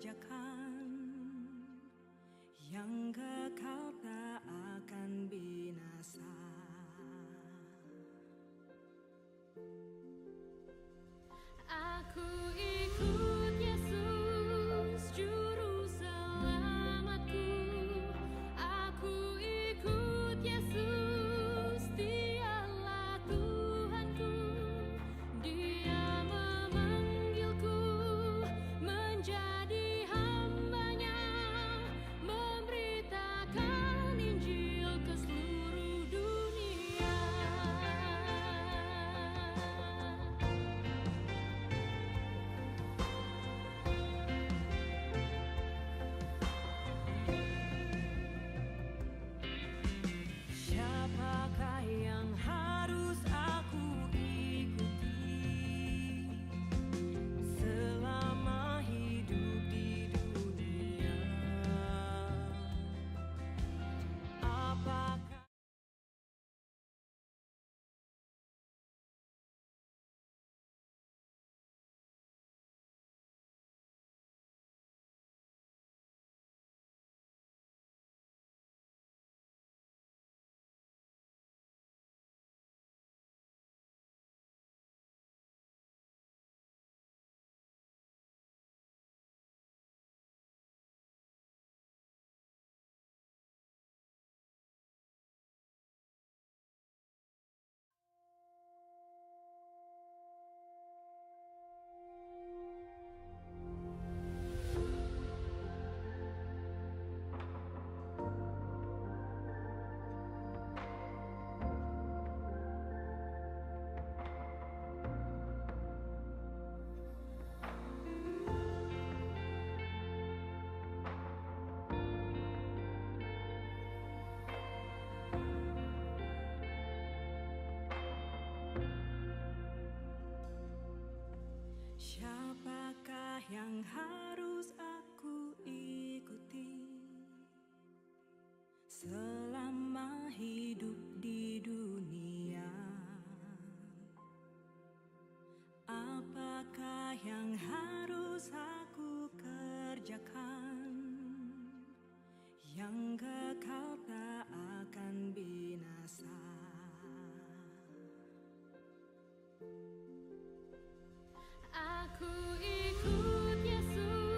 kerjakan, yang kekal tak akan binasa. Aku ikut Yesus, Juru Selamatku. Aku ikut Yesus, Dialah Tuhanku. Dia memanggilku menjadi hamba-Nya, memberitakan Injil ke seluruh dunia. Siapakah yang harus aku ikuti selama hidup di dunia? Apakah Siapakah yang harus aku ikuti selama hidup di dunia? Apakah yang harus aku kerjakan, yang kekal tak akan binasa? Aku ikut Yesus.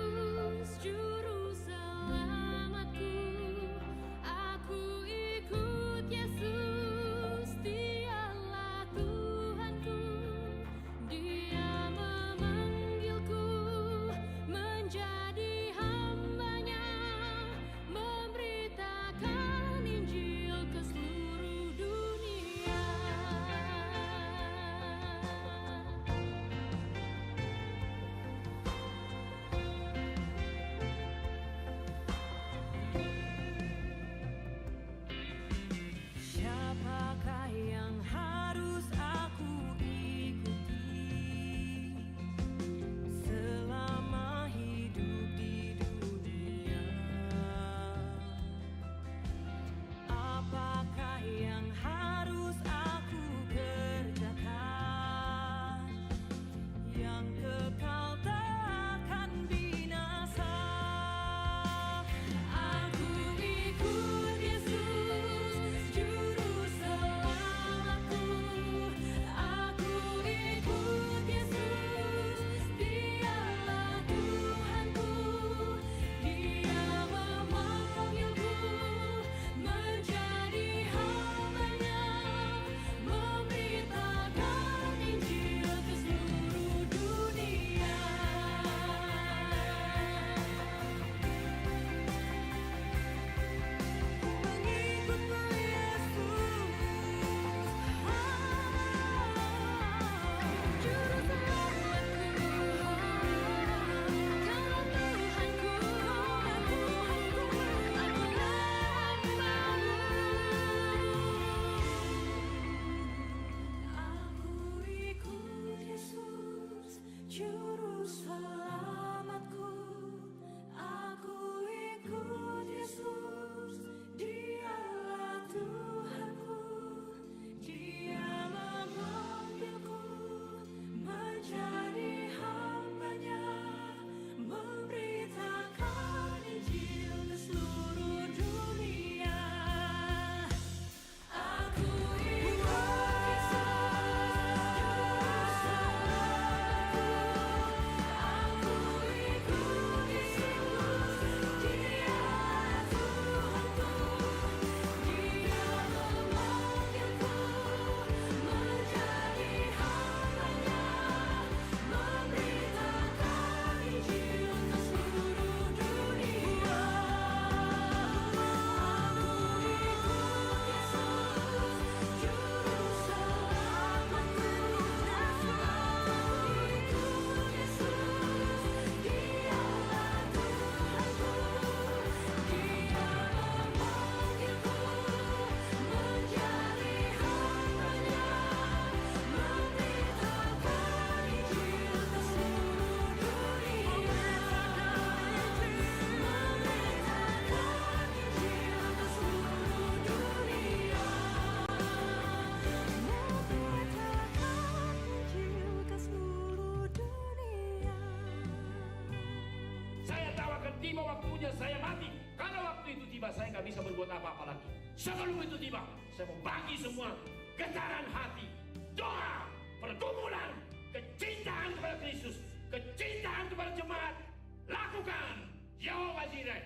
tiba waktunya saya mati. Kalau waktu itu tiba, saya nggak bisa berbuat apa-apa lagi. Sebelum itu tiba, saya mau bagi semua getaran hati, doa, pergumulan, kecintaan kepada Kristus, kecintaan kepada jemaat. Lakukan. Yahweh Jireh,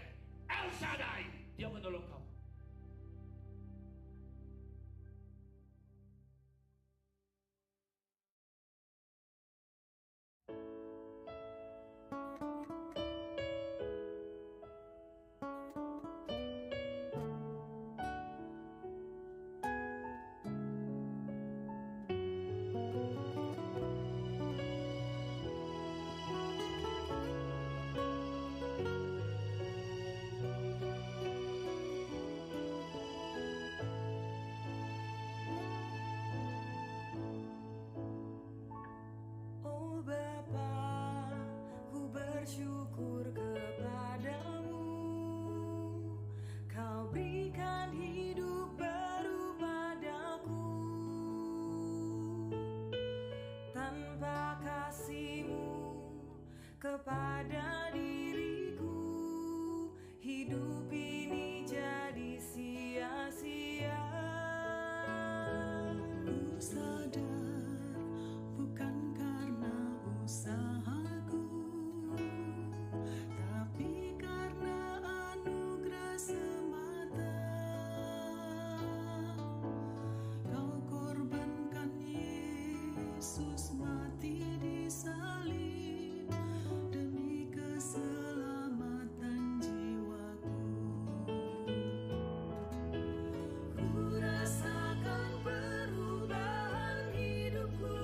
El Shaddai, Dia menolong kamu. Oh Bapa, ku bersyukur kepadamu. Kau berikan hidup baru padaku. Tanpa kasih-Mu kepada diriku, hidup ini jadi sia-sia. Ku sadar bukan karena usahaku, tapi karena anugerah semata. Kau korbankan Yesus mati di salib demi keselamatan jiwaku. Ku rasakan perubahan hidupku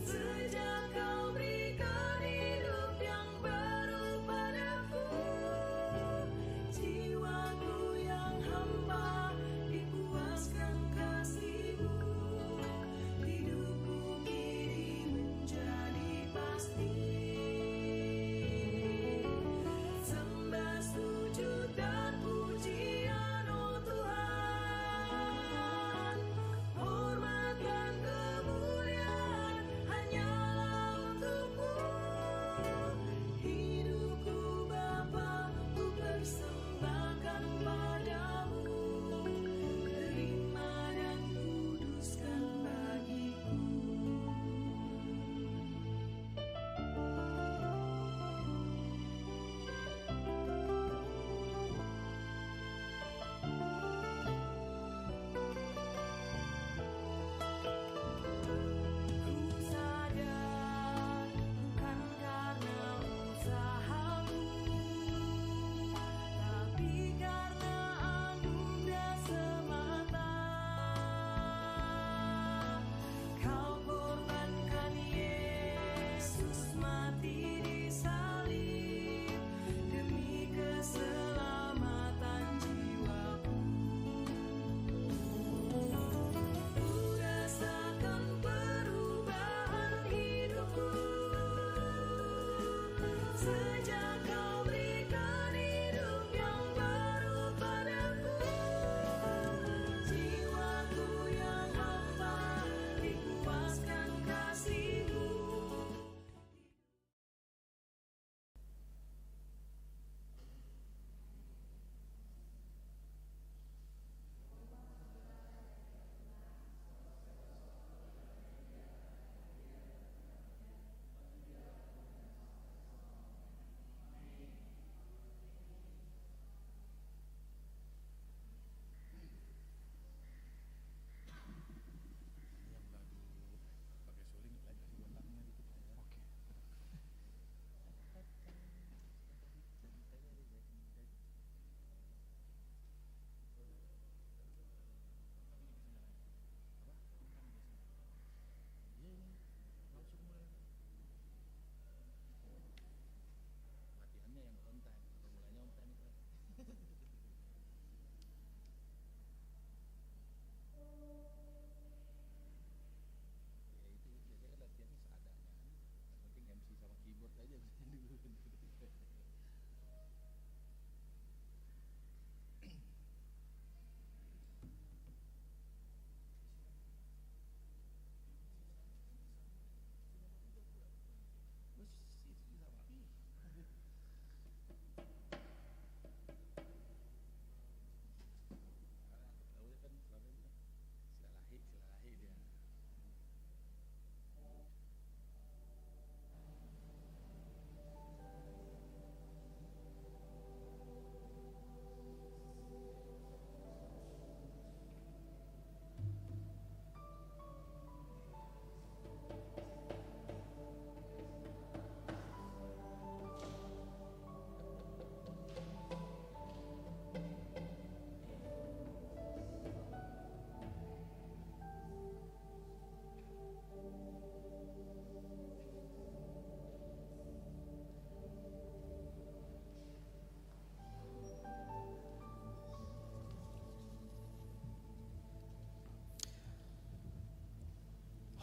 sejak Kau berikan hidup yang baru padaku. Jiwaku yang hamba dipuaskan kasih-Mu. Hidupku kini menjadi pasti. Sembah, sujud dan pujian, oh Tuhan. Hormat dan kemuliaan hanyalah untuk-Mu. Hidupku Bapa, ku persembahkan padamu. Terima dan kuduskan bagiku. Ku sadar bukan karena usahaku, tapi karena anugerah semata. Kau korbankan Yesus mati di salib demi keselamatan jiwaku. Ku rasakan perubahan hidupku sejak Kau berikan hidup yang baru padaku. Jiwaku yang hamba dipuaskan kasih-Mu.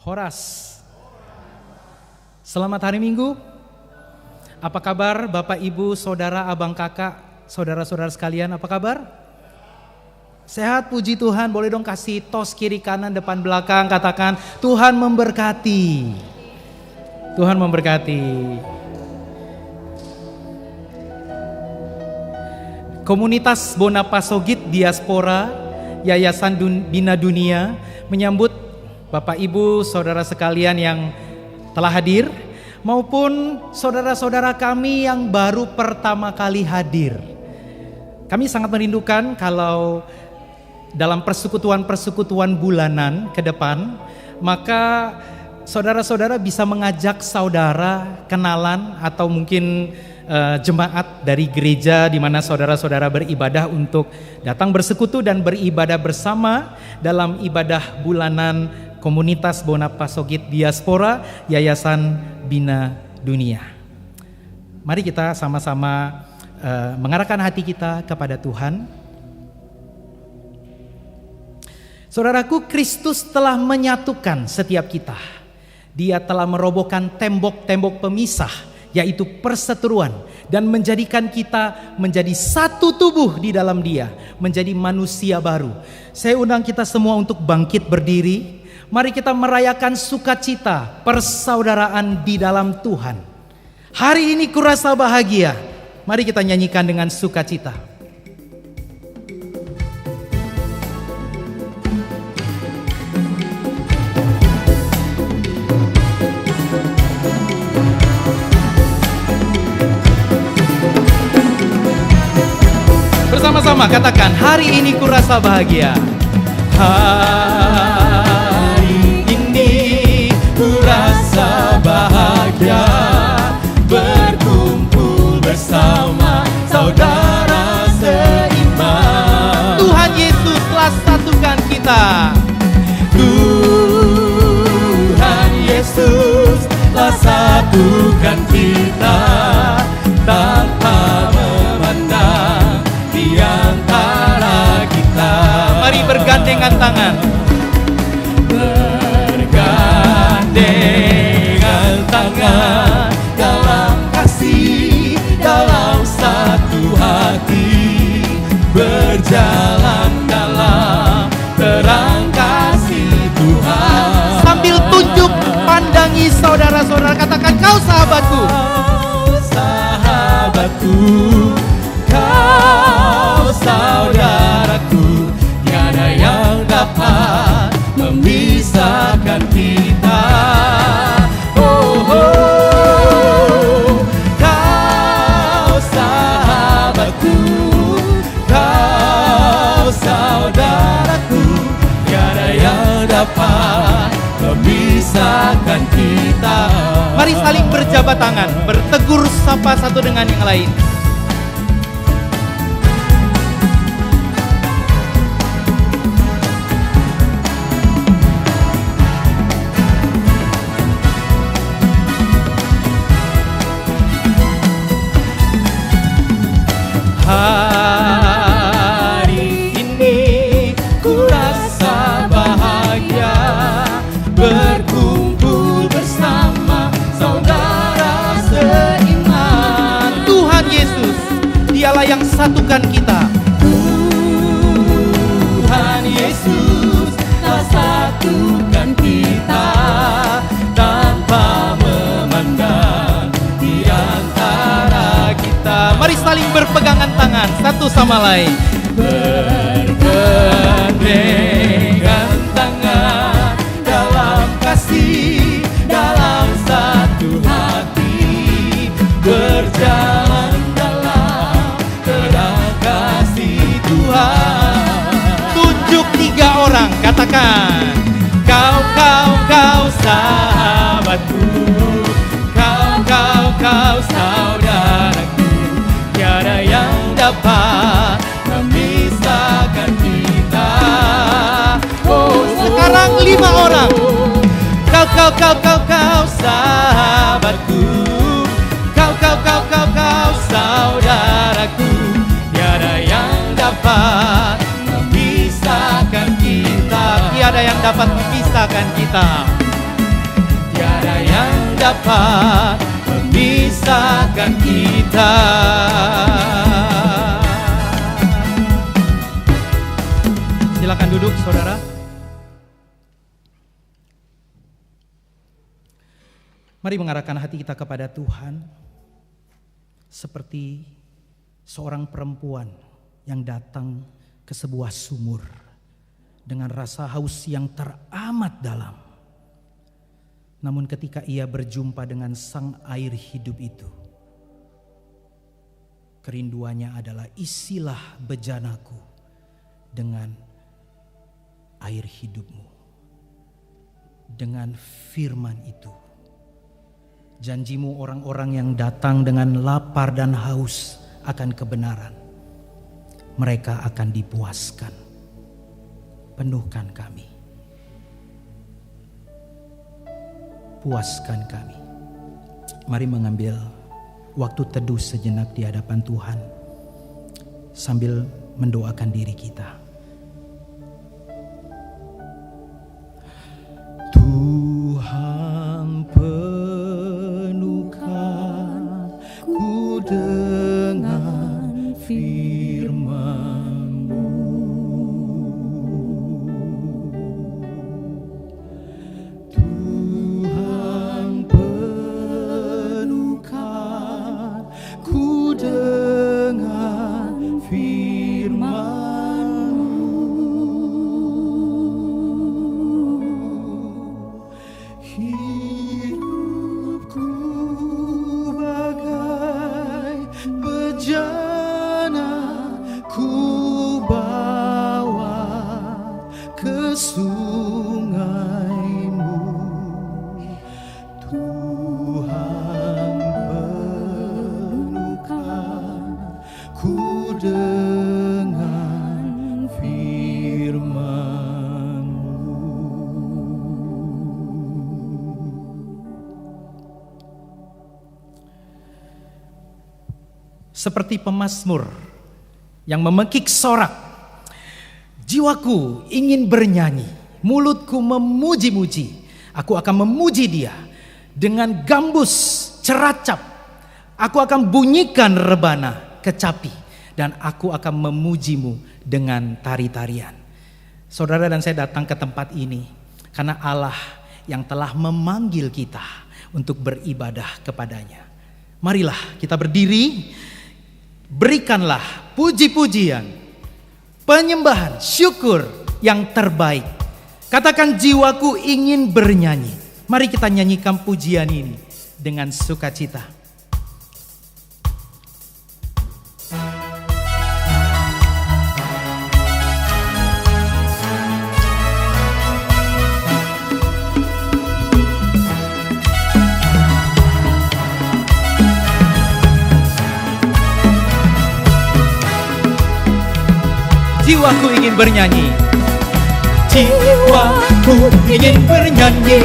Horas. Selamat hari Minggu. Apa kabar Bapak, Ibu, Saudara, Abang, Kakak, Saudara-saudara sekalian, apa kabar? Sehat, puji Tuhan. Boleh dong kasih tos kiri kanan depan belakang, katakan Tuhan memberkati. Tuhan memberkati. Komunitas Bonapasogit Diaspora Yayasan Bina Dunia menyambut Bapak, Ibu, Saudara sekalian yang telah hadir maupun saudara-saudara kami yang baru pertama kali hadir. Kami sangat merindukan kalau dalam persekutuan-persekutuan bulanan ke depan, maka saudara-saudara bisa mengajak saudara kenalan atau mungkin jemaat dari gereja di mana saudara-saudara beribadah untuk datang bersekutu dan beribadah bersama dalam ibadah bulanan Komunitas Bonapasogit Diaspora Yayasan Bina Dunia. Mari kita sama-sama mengarahkan hati kita kepada Tuhan. Saudaraku, Kristus telah menyatukan setiap kita. Dia telah merobohkan tembok-tembok pemisah, yaitu perseteruan, dan menjadikan kita menjadi satu tubuh di dalam Dia, menjadi manusia baru. Saya undang kita semua untuk bangkit berdiri. Mari kita merayakan sukacita persaudaraan di dalam Tuhan. Hari ini kurasa bahagia. Mari kita nyanyikan dengan sukacita. Bersama-sama katakan, hari ini kurasa bahagia. Hari ini kurasa bahagia, berkumpul bersama saudara seiman. Tuhan Yesus telah satukan kita. Tuhan Yesus telah satukan kita tanpa memandang di antara kita. Mari bergandengan tangan. Bergandengan tangan dalam kasih, dalam satu hati, berjalan dalam terang kasih Tuhan. Sambil tunjuk pandangi saudara-saudara, katakan, kau sahabatku. Sahabatku, kau saudaraku, tiada yang dapat memisahkan kita. Oh, oh, kau sahabatku, kau saudaraku, tiada yang dapat memisahkan kita. Mari saling berjabat tangan, bertegur sapa satu dengan yang lain. Hari ini kurasa bahagia, berkumpul bersama saudara seiman. Tuhan Yesus, Dialah yang satukan kita. Tuhan Yesus telah satukan kita tanpa memandang di antara kita. Mari saling berpegangan tangan satu sama lain. Bergandengan tangan dalam kasih, dalam satu hati, berjalan dalam terang kasih Tuhan. Tunjuk 3 orang, katakan, kau sahabatku, kau saudaraku, tiada yang dapat memisahkan kita. Oh, sekarang 5 orang. Kau sahabatku, kau saudaraku, tiada yang dapat memisahkan kita. Tiada yang dapat memisahkan kita. dapat memisahkan kita. Silakan duduk, saudara. Mari mengarahkan hati kita kepada Tuhan, seperti seorang perempuan yang datang ke sebuah sumur dengan rasa haus yang teramat dalam. Namun ketika ia berjumpa dengan sang air hidup itu, kerinduannya adalah, isilah bejanaku dengan air hidupmu. Dengan firman itu, janjimu orang-orang yang datang dengan lapar dan haus akan kebenaran, mereka akan dipuaskan. Penuhkan kami, puaskan kami. Mari mengambil waktu teduh sejenak di hadapan Tuhan sambil mendoakan diri kita. Tuhan, penuhkan ku dengan firman-Mu. Tuhan, penuhkan ku dengan firman-Mu. Hidupku bagai bejana, ku bawa ke sungai-Mu. Tuhan, penuhkan ku dengan firman-Mu. Seperti pemazmur yang memekik sorak, jiwaku ingin bernyanyi, mulutku memuji-muji. Aku akan memuji Dia dengan gambus ceracap. Aku akan bunyikan rebana kecapi, dan aku akan memujimu dengan tari-tarian. Saudara dan saya datang ke tempat ini karena Allah yang telah memanggil kita untuk beribadah kepadanya. Marilah kita berdiri, berikanlah puji-pujian, penyembahan, syukur yang terbaik. Katakan, jiwaku ingin bernyanyi. Mari kita nyanyikan pujian ini dengan sukacita. Jiwaku ingin bernyanyi, jiwaku ingin bernyanyi,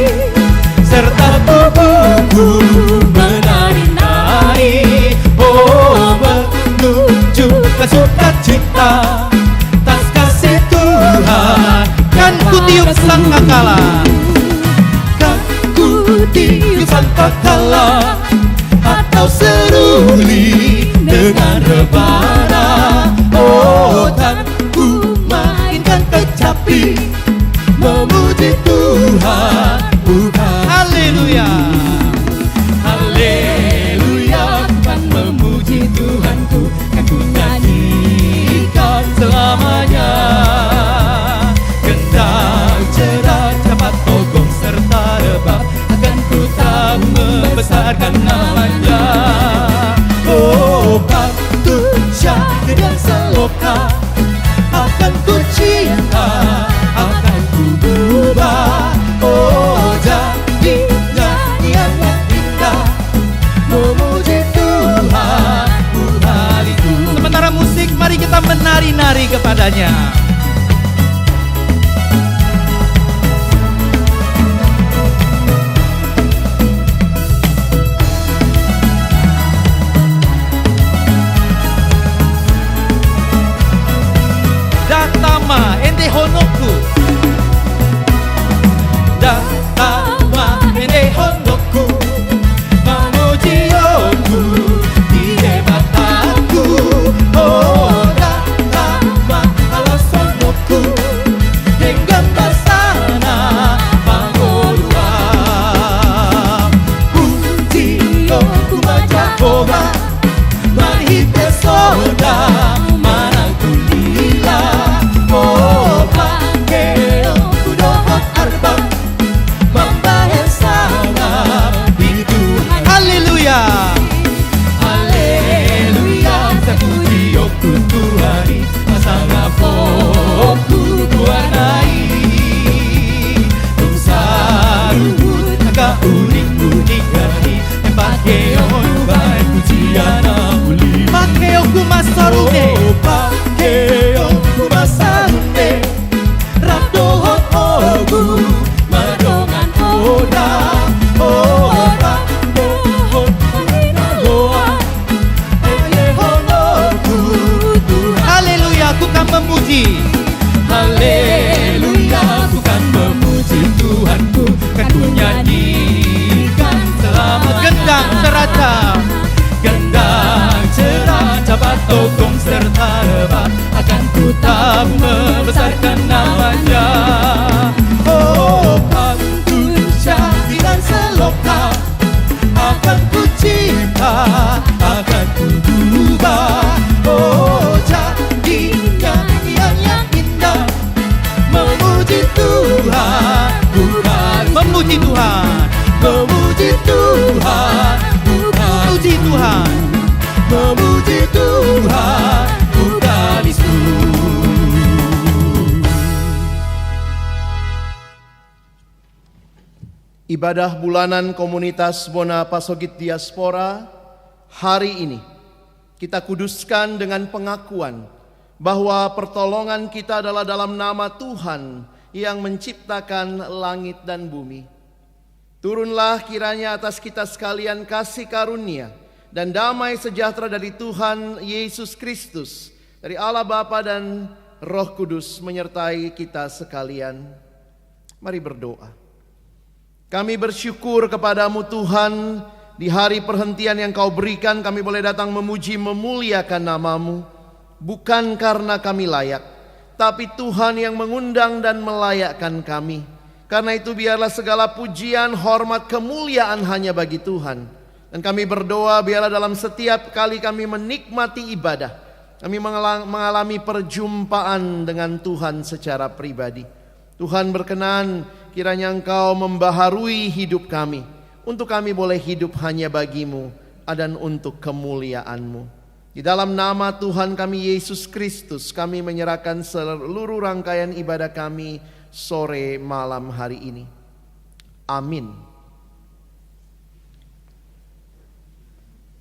serta tubuhku menari-nari. Oh, menunjukkan sukacita atas kasih Tuhan. Kan ku tiup sangkakala, kan ku tiup sangkakala, atau seruli dengan rebana. Oh, dan mainkan kecapi, memuji Tuhan, Tuhan. Haleluya, haleluya, kan memuji Tuhanku, kan ku nyanyikan selamanya. Gendang cerah, cepat togong serta rebah, akan ku tak membesarkan namanya. Oh, batu syahid dan seloka, akan ku cinta, akan ku ubah. Oh, jadi nyanyian yang indah, memuji Tuhan, Tuhan itu. Sementara musik, mari kita menari-nari kepadanya. Datama ende honoku, datama ende honoku, memuji. Haleluya, ku kan memuji Tuhanku, kan ku nyanyikan selamat. Gendang ceracap, gendang ceracap atau gong serta rebah, akan ku tak membesarkan namanya. Oh, akan ku cantik dan seloka, akan ku cinta, akan ku ubah. Oh, jadi nyanyian yang indah, memuji Tuhan, bukan memuji Tuhan, memuji Tuhan, bukan memuji Tuhan, memuji Tuhan, bukan isu. Ibadah bulanan komunitas Bona Pasogit Diaspora hari ini kita kuduskan dengan pengakuan bahwa pertolongan kita adalah dalam nama Tuhan yang menciptakan langit dan bumi. Turunlah kiranya atas kita sekalian kasih karunia dan damai sejahtera dari Tuhan Yesus Kristus, dari Allah Bapa dan Roh Kudus menyertai kita sekalian. Mari berdoa. Kami bersyukur kepadamu Tuhan, di hari perhentian yang Kau berikan kami boleh datang memuji memuliakan namamu. Bukan karena kami layak, tapi Tuhan yang mengundang dan melayakkan kami. Karena itu biarlah segala pujian, hormat, kemuliaan hanya bagi Tuhan. Dan kami berdoa biarlah dalam setiap kali kami menikmati ibadah, kami mengalami perjumpaan dengan Tuhan secara pribadi. Tuhan berkenan kiranya Engkau membaharui hidup kami, untuk kami boleh hidup hanya bagimu dan untuk kemuliaan-Mu. Di dalam nama Tuhan kami Yesus Kristus, kami menyerahkan seluruh rangkaian ibadah kami sore malam hari ini. Amin.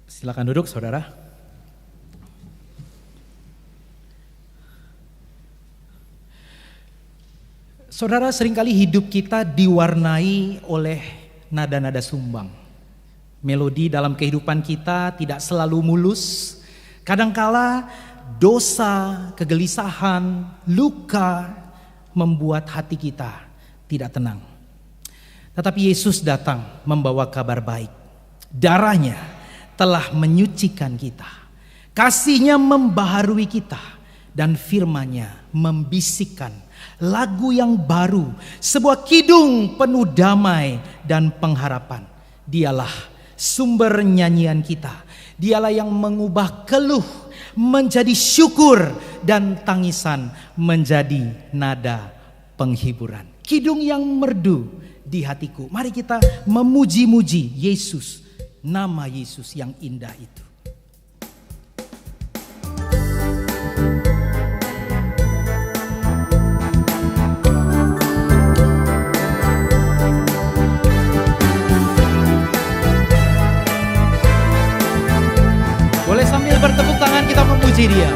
Silakan duduk saudara. Saudara, seringkali hidup kita diwarnai oleh nada-nada sumbang. Melodi dalam kehidupan kita tidak selalu mulus. Kadangkala dosa, kegelisahan, luka membuat hati kita tidak tenang. Tetapi Yesus datang membawa kabar baik. Darahnya telah menyucikan kita. Kasih-Nya membaharui kita. Dan firman-Nya membisikkan lagu yang baru, sebuah kidung penuh damai dan pengharapan. Dialah sumber nyanyian kita. Dialah yang mengubah keluh menjadi syukur dan tangisan menjadi nada penghiburan. Kidung yang merdu di hatiku. Mari kita memuji-muji Yesus, nama Yesus yang indah itu. Boleh sambil bertepuk tangan kita memuji Dia.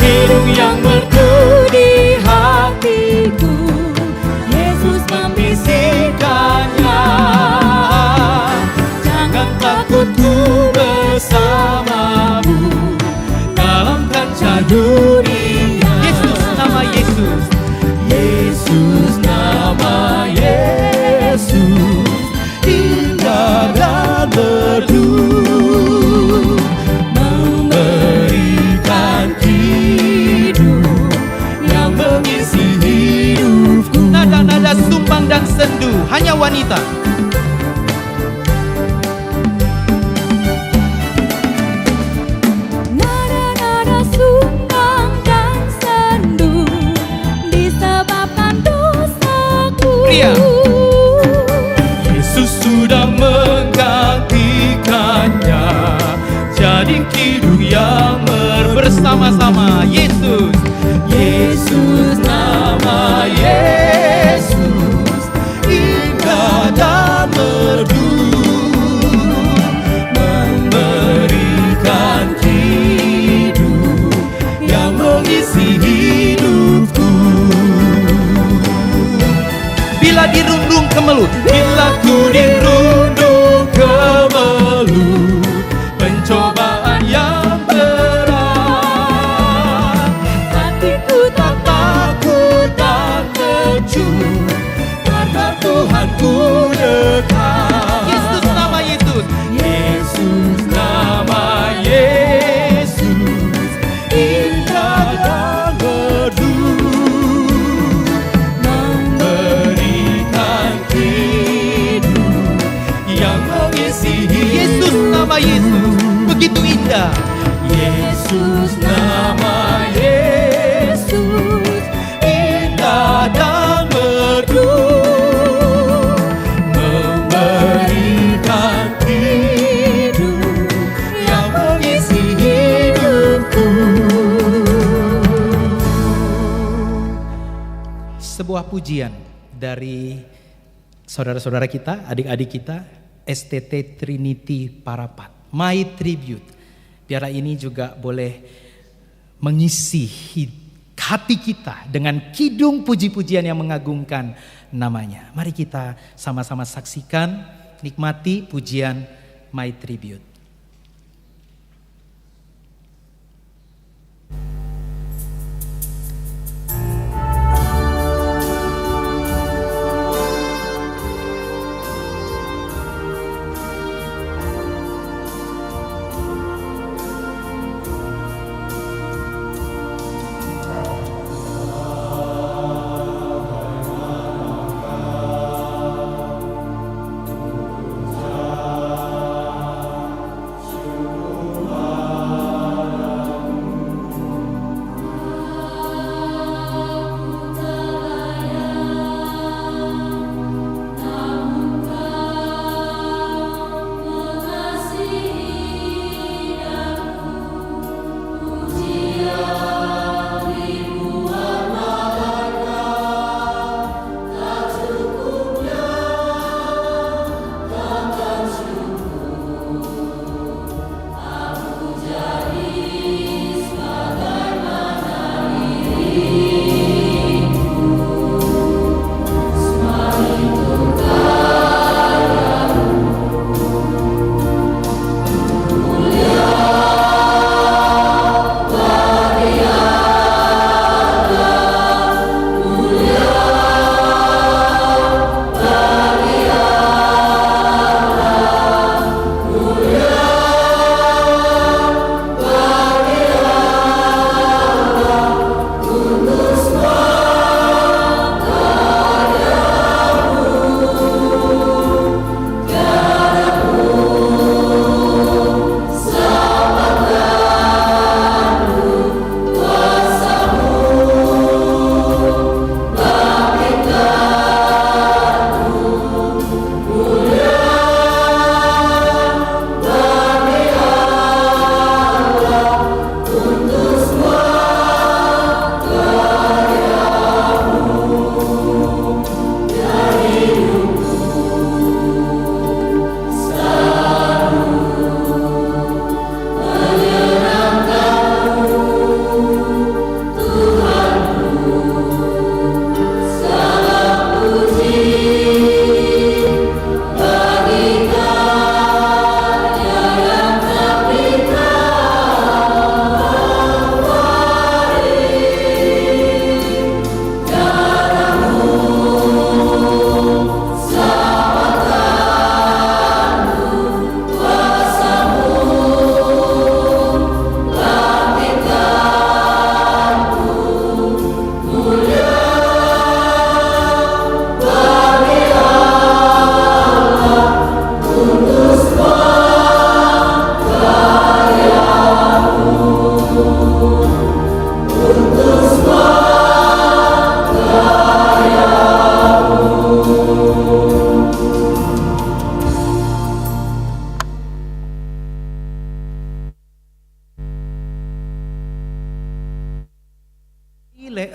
Hidung yang merdu di hatiku, Yesus membisikkannya. Jangan takut, ku bersamamu dalam kancah dunia. Yesus, nama Yesus. Yesus, nama Yesus, indah dan merdu, memberikan hidup yang mengisi hidupku. Nada-nada sumbang dan sendu hanya wanita. Nada-nada sumbang dan sendu disebabkan dosaku. Pria. Yesus sudah menggantikannya jadi kidung yang Bersama-sama Yesus. Yesus, nama Yesus, indah dan merdu, memberikan hidup yang mengisi hidupku. Bila dirundung kemelut, Bila ku dirundung kemelut, pencobaan nama Yesus begitu indah. Yesus, nama Yesus, indah dan merdu, memberikan hidup yang mengisi hidupku. Sebuah pujian dari saudara-saudara kita, adik-adik kita, STT Trinity Parapat, My Tribute. Biarlah ini juga boleh mengisi hati kita dengan kidung puji-pujian yang mengagungkan namanya. Mari kita sama-sama saksikan, nikmati pujian My Tribute.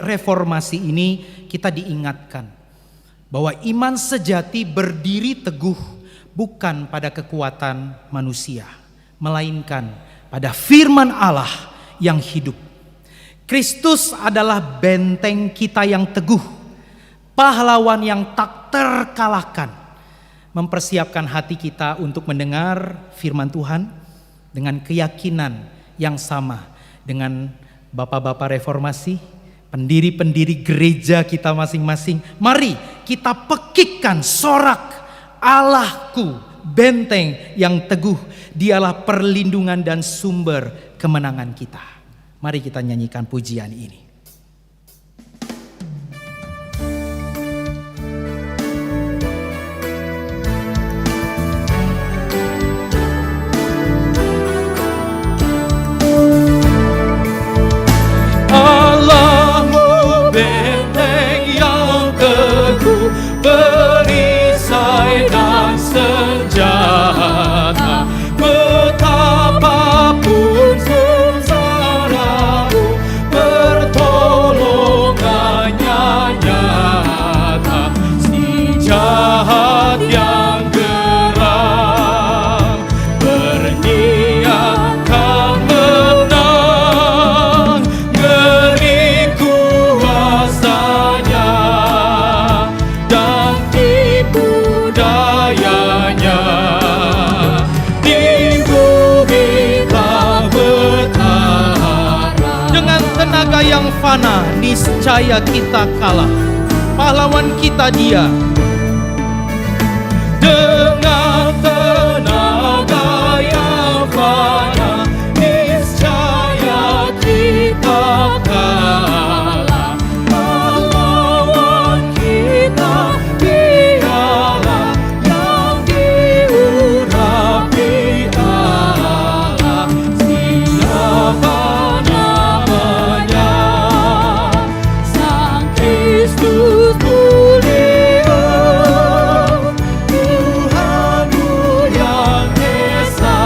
Reformasi ini kita diingatkan bahwa iman sejati berdiri teguh bukan pada kekuatan manusia, melainkan pada firman Allah yang hidup. Kristus adalah benteng kita yang teguh, pahlawan yang tak terkalahkan, mempersiapkan hati kita untuk mendengar firman Tuhan dengan keyakinan yang sama dengan Bapak-bapak reformasi, pendiri-pendiri gereja kita masing-masing. Mari kita pekikkan sorak, Allahku, benteng yang teguh, dialah perlindungan dan sumber kemenangan kita. Mari kita nyanyikan pujian ini. yang fana, niscaya kita kalah. Pahlawan kita Dia. Dengan tenaga yang fana, niscaya kita kalah. Pahlawan kita Dialah yang diurapi Allah. Siapa namanya? Sang Kristus mulia, Tuhanmu yang esa,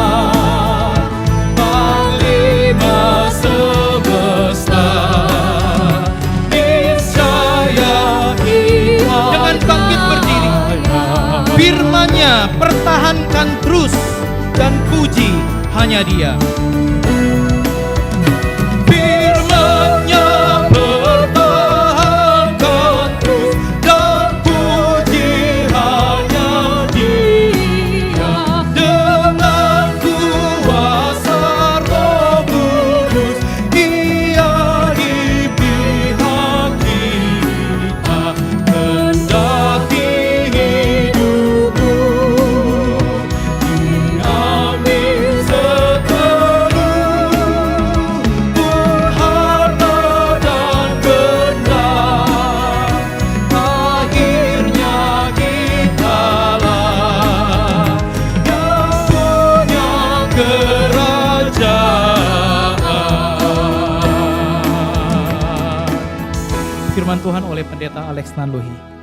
Panglima semesta. Niscaya Ia dengan bangkit berdiri, firman-Nya pertahankan terus, dan puji hanya Dia. Firman-Nya pertahankan terus, dan puji hanya Dia. Dengan kuasa Roh Kudus, Ia di pihak kita. Kendati hidupku diambil sepenuh, harta dan benda, akhirnya kitalah yang punya kerajaan. Firman Tuhan oleh Pendeta Alex Nanlohi.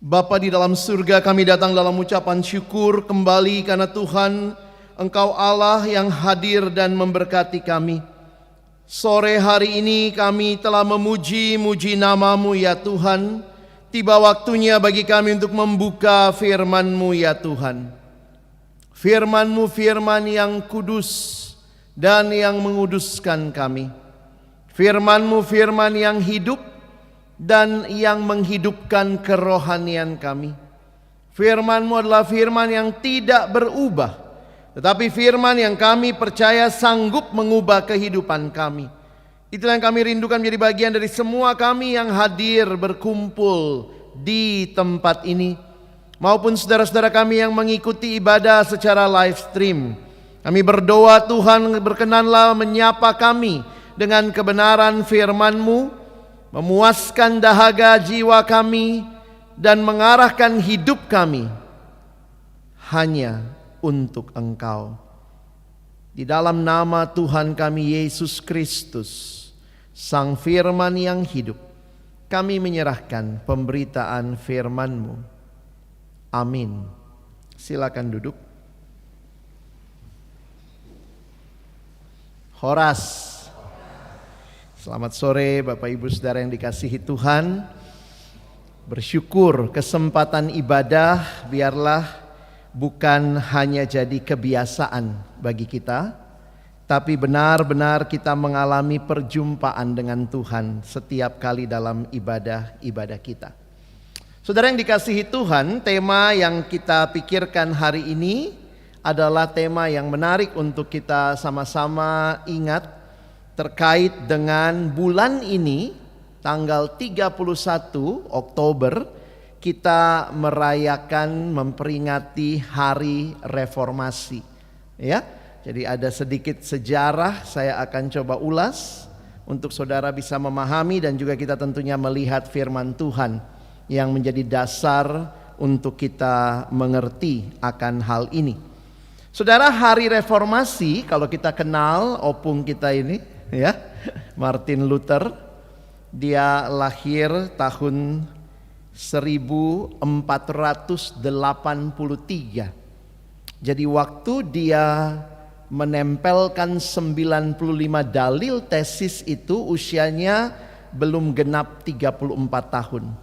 Bapa di dalam surga, kami datang dalam ucapan syukur kembali karena Tuhan, Engkau Allah yang hadir dan memberkati kami. Sore hari ini kami telah memuji-muji nama-Mu ya Tuhan. Tiba waktunya bagi kami untuk membuka firman-Mu ya Tuhan. Firman-Mu firman yang kudus dan yang menguduskan kami. Firman-Mu firman yang hidup dan yang menghidupkan kerohanian kami. Firman-Mu adalah firman yang tidak berubah, tetapi firman yang kami percaya sanggup mengubah kehidupan kami. Itulah yang kami rindukan menjadi bagian dari semua kami yang hadir berkumpul di tempat ini, maupun saudara-saudara kami yang mengikuti ibadah secara live stream. Kami berdoa Tuhan berkenanlah menyapa kami dengan kebenaran firman-Mu, memuaskan dahaga jiwa kami, dan mengarahkan hidup kami hanya untuk Engkau. Di dalam nama Tuhan kami Yesus Kristus, Sang Firman yang hidup, kami menyerahkan pemberitaan firman-Mu. Amin. Silakan duduk. Horas. Selamat sore Bapak Ibu Saudara yang dikasihi Tuhan. Bersyukur kesempatan ibadah biarlah bukan hanya jadi kebiasaan bagi kita, tapi benar-benar kita mengalami perjumpaan dengan Tuhan setiap kali dalam ibadah-ibadah kita. Saudara yang dikasihi Tuhan, tema yang kita pikirkan hari ini adalah tema yang menarik untuk kita sama-sama ingat terkait dengan bulan ini, tanggal 31 Oktober, kita merayakan, memperingati Hari Reformasi. Ya, jadi ada sedikit sejarah saya akan coba ulas untuk saudara bisa memahami dan juga kita tentunya melihat firman Tuhan yang menjadi dasar untuk kita mengerti akan hal ini. Saudara, Hari Reformasi kalau kita kenal opung kita ini, ya, Martin Luther, dia lahir tahun 1483. Jadi waktu dia menempelkan 95 dalil tesis itu usianya belum genap 34 tahun.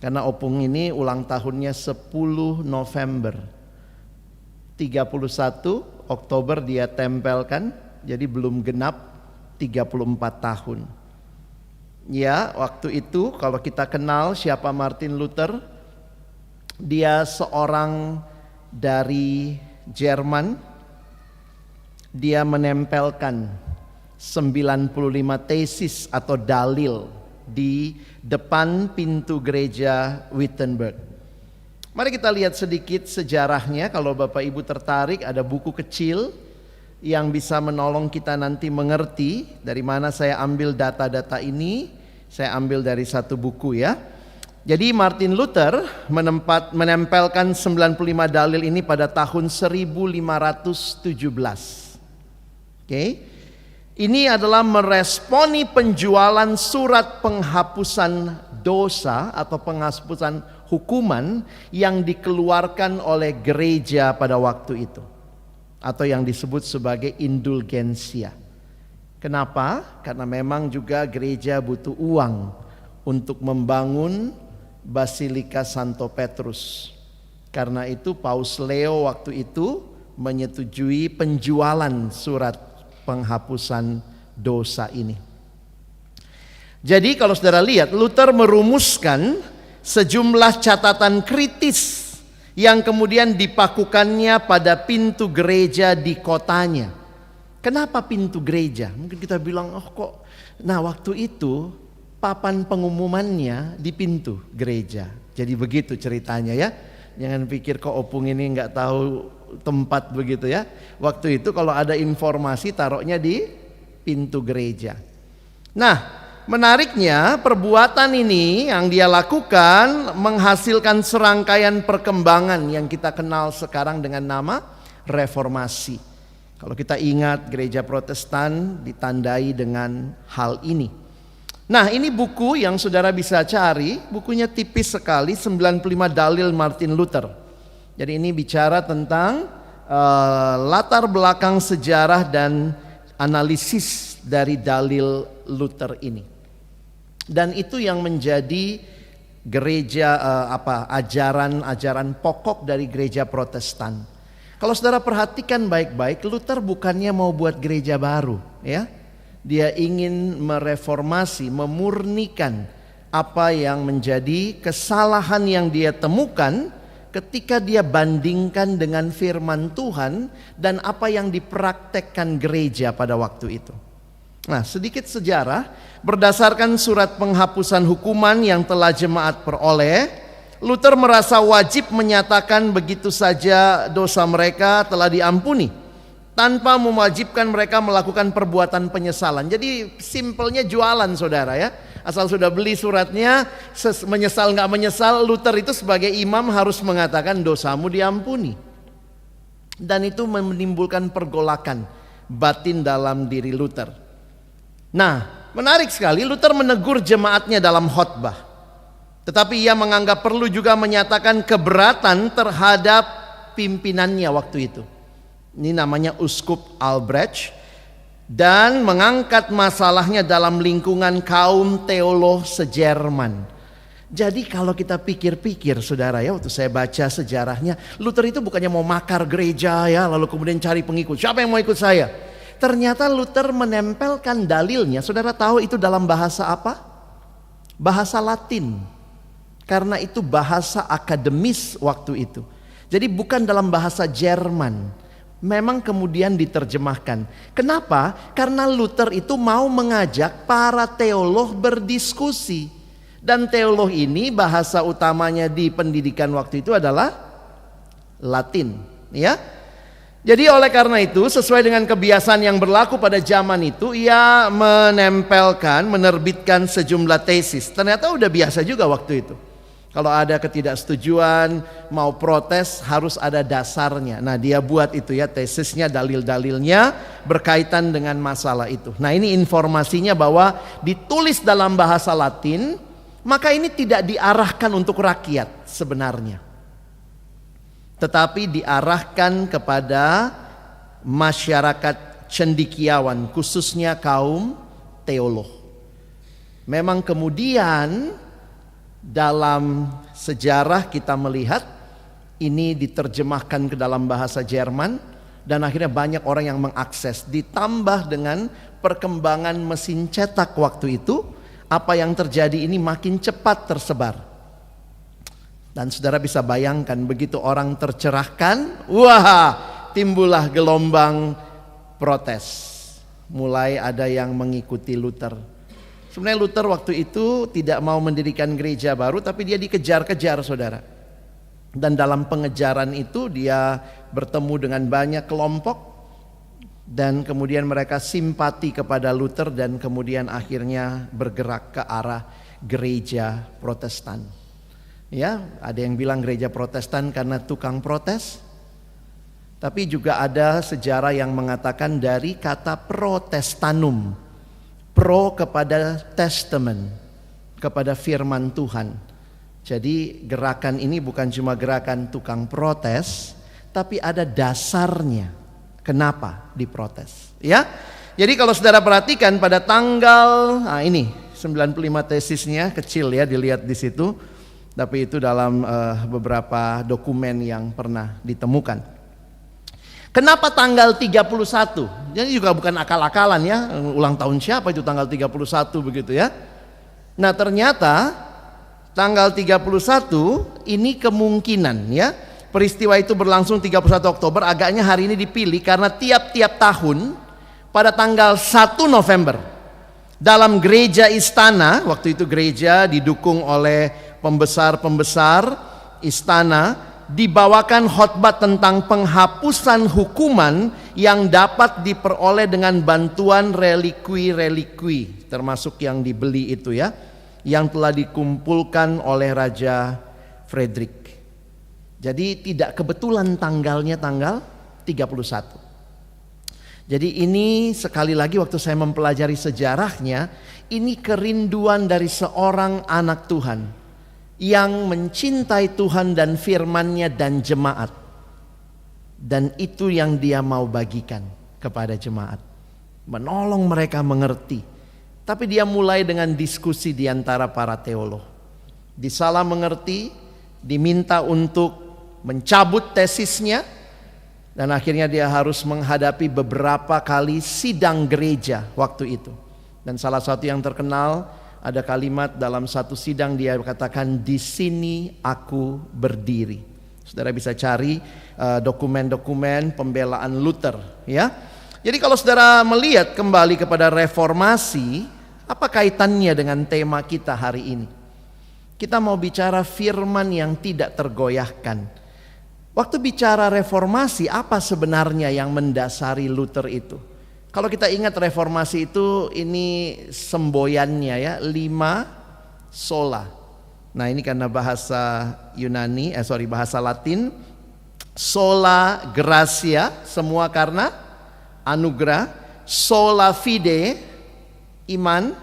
Karena opung ini ulang tahunnya 10 November. 31 Oktober dia tempelkan, jadi belum genap 34 tahun. Ya, waktu itu kalau kita kenal siapa Martin Luther, dia seorang dari Jerman, dia menempelkan 95 tesis atau dalil di depan pintu gereja Wittenberg. Mari kita lihat sedikit sejarahnya. Kalau Bapak Ibu tertarik, ada buku kecil yang bisa menolong kita nanti mengerti dari mana saya ambil data-data ini. Saya ambil dari satu buku ya. Jadi Martin Luther menempelkan 95 dalil ini pada tahun 1517. Oke. Ini adalah meresponi penjualan surat penghapusan dosa atau penghapusan hukuman yang dikeluarkan oleh gereja pada waktu itu, atau yang disebut sebagai indulgensia. Kenapa? Karena memang juga gereja butuh uang untuk membangun Basilika Santo Petrus. Karena itu Paus Leo waktu itu menyetujui penjualan surat penghapusan dosa ini. Jadi kalau saudara lihat, Luther merumuskan sejumlah catatan kritis yang kemudian dipakukannya pada pintu gereja di kotanya. Kenapa pintu gereja? Mungkin kita bilang, oh kok, nah waktu itu papan pengumumannya di pintu gereja. Jadi begitu ceritanya ya. Jangan pikir kok Opung ini nggak tahu tempat begitu ya. Waktu itu kalau ada informasi taruhnya di pintu gereja. Nah, menariknya perbuatan ini yang dia lakukan menghasilkan serangkaian perkembangan yang kita kenal sekarang dengan nama reformasi. Kalau kita ingat gereja Protestan ditandai dengan hal ini. Nah, ini buku yang saudara bisa cari, bukunya tipis sekali, 95 dalil Martin Luther. Jadi ini bicara tentang latar belakang sejarah dan analisis dari dalil Luther ini. Dan itu yang menjadi gereja ajaran pokok dari gereja Protestan. Kalau saudara perhatikan baik-baik, Luther bukannya mau buat gereja baru, ya. Dia ingin mereformasi, memurnikan apa yang menjadi kesalahan yang dia temukan ketika dia bandingkan dengan firman Tuhan dan apa yang dipraktekkan gereja pada waktu itu. Nah, sedikit sejarah, berdasarkan surat penghapusan hukuman yang telah jemaat peroleh, Luther merasa wajib menyatakan begitu saja dosa mereka telah diampuni, tanpa mewajibkan mereka melakukan perbuatan penyesalan. Jadi simpelnya jualan saudara ya. Asal sudah beli suratnya, menyesal nggak menyesal, Luther itu sebagai imam harus mengatakan dosamu diampuni. Dan itu menimbulkan pergolakan batin dalam diri Luther. Nah, menarik sekali, Luther menegur jemaatnya dalam khotbah. Tetapi ia menganggap perlu juga menyatakan keberatan terhadap pimpinannya waktu itu. Ini namanya Uskup Albrecht, dan mengangkat masalahnya dalam lingkungan kaum teolog se-Jerman. Jadi kalau kita pikir-pikir saudara ya, waktu saya baca sejarahnya, Luther itu bukannya mau makar gereja ya, lalu kemudian cari pengikut. Siapa yang mau ikut saya? Ternyata Luther menempelkan dalilnya, saudara tahu itu dalam bahasa apa? Bahasa Latin. Karena itu bahasa akademis waktu itu. Jadi bukan dalam bahasa Jerman. Memang kemudian diterjemahkan. Kenapa? Karena Luther itu mau mengajak para teolog berdiskusi. Dan teolog ini bahasa utamanya di pendidikan waktu itu adalah Latin, ya. Jadi oleh karena itu, sesuai dengan kebiasaan yang berlaku pada zaman itu, ia menerbitkan sejumlah tesis. Ternyata udah biasa juga waktu itu. Kalau ada ketidaksetujuan, mau protes, harus ada dasarnya. Nah, dia buat itu ya, tesisnya, dalil-dalilnya berkaitan dengan masalah itu. Nah, ini informasinya bahwa ditulis dalam bahasa Latin, maka ini tidak diarahkan untuk rakyat sebenarnya. Tetapi diarahkan kepada masyarakat cendekiawan, khususnya kaum teolog. Memang kemudian dalam sejarah kita melihat ini diterjemahkan ke dalam bahasa Jerman dan akhirnya banyak orang yang mengakses. Ditambah dengan perkembangan mesin cetak waktu itu, apa yang terjadi ini makin cepat tersebar. Dan saudara bisa bayangkan begitu orang tercerahkan, wah, timbullah gelombang protes. Mulai ada yang mengikuti Luther. Sebenarnya Luther waktu itu tidak mau mendirikan gereja baru, tapi dia dikejar-kejar, saudara. Dan dalam pengejaran itu dia bertemu dengan banyak kelompok, dan kemudian mereka simpati kepada Luther, dan kemudian akhirnya bergerak ke arah gereja Protestan. Ya, ada yang bilang gereja Protestan karena tukang protes. Tapi juga ada sejarah yang mengatakan dari kata protestanum, pro kepada testament, kepada firman Tuhan. Jadi gerakan ini bukan cuma gerakan tukang protes, tapi ada dasarnya. Kenapa diprotes? Ya. Jadi kalau saudara perhatikan pada tanggal, ini 95 tesisnya kecil ya, dilihat di situ. Tapi itu dalam beberapa dokumen yang pernah ditemukan. Kenapa tanggal 31? Jadi juga bukan akal-akalan ya, ulang tahun siapa itu tanggal 31 begitu ya. Nah ternyata tanggal 31 ini kemungkinan ya, peristiwa itu berlangsung 31 Oktober, agaknya hari ini dipilih karena tiap-tiap tahun pada tanggal 1 November dalam gereja istana, waktu itu gereja didukung oleh pembesar-pembesar istana, dibawakan khotbah tentang penghapusan hukuman yang dapat diperoleh dengan bantuan relikui-relikui, termasuk yang dibeli itu ya, yang telah dikumpulkan oleh Raja Frederick. Jadi tidak kebetulan tanggalnya tanggal 31. Jadi ini sekali lagi waktu saya mempelajari sejarahnya, ini kerinduan dari seorang anak Tuhan yang mencintai Tuhan dan firman-Nya dan jemaat. Dan itu yang dia mau bagikan kepada jemaat. Menolong mereka mengerti. Tapi dia mulai dengan diskusi di antara para teolog. Disalah mengerti, diminta untuk mencabut tesisnya. Dan akhirnya dia harus menghadapi beberapa kali sidang gereja waktu itu. Dan salah satu yang terkenal, ada kalimat dalam satu sidang dia katakan, di sini aku berdiri. Saudara bisa cari dokumen-dokumen pembelaan Luther ya. Jadi kalau saudara melihat kembali kepada reformasi, apa kaitannya dengan tema kita hari ini? Kita mau bicara firman yang tidak tergoyahkan. Waktu bicara reformasi, apa sebenarnya yang mendasari Luther itu? Kalau kita ingat reformasi itu, ini semboyannya ya, 5 sola. Nah ini karena bahasa Yunani, bahasa Latin, sola gratia, semua karena anugerah, sola fide, iman,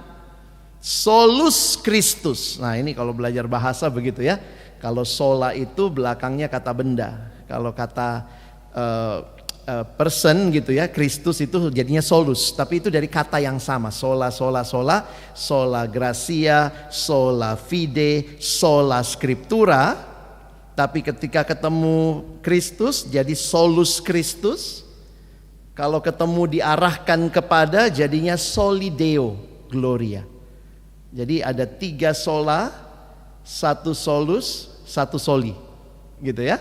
solus Christus. Nah ini kalau belajar bahasa begitu ya. Kalau sola itu belakangnya kata benda, kalau kata person gitu ya, Kristus itu jadinya solus, tapi itu dari kata yang sama, sola, sola, sola, sola gratia, sola fide, sola scriptura. Tapi ketika ketemu Kristus jadi solus Kristus. Kalau ketemu diarahkan kepada jadinya soli Deo gloria. Jadi ada 3 sola, 1 solus, 1 soli, gitu ya.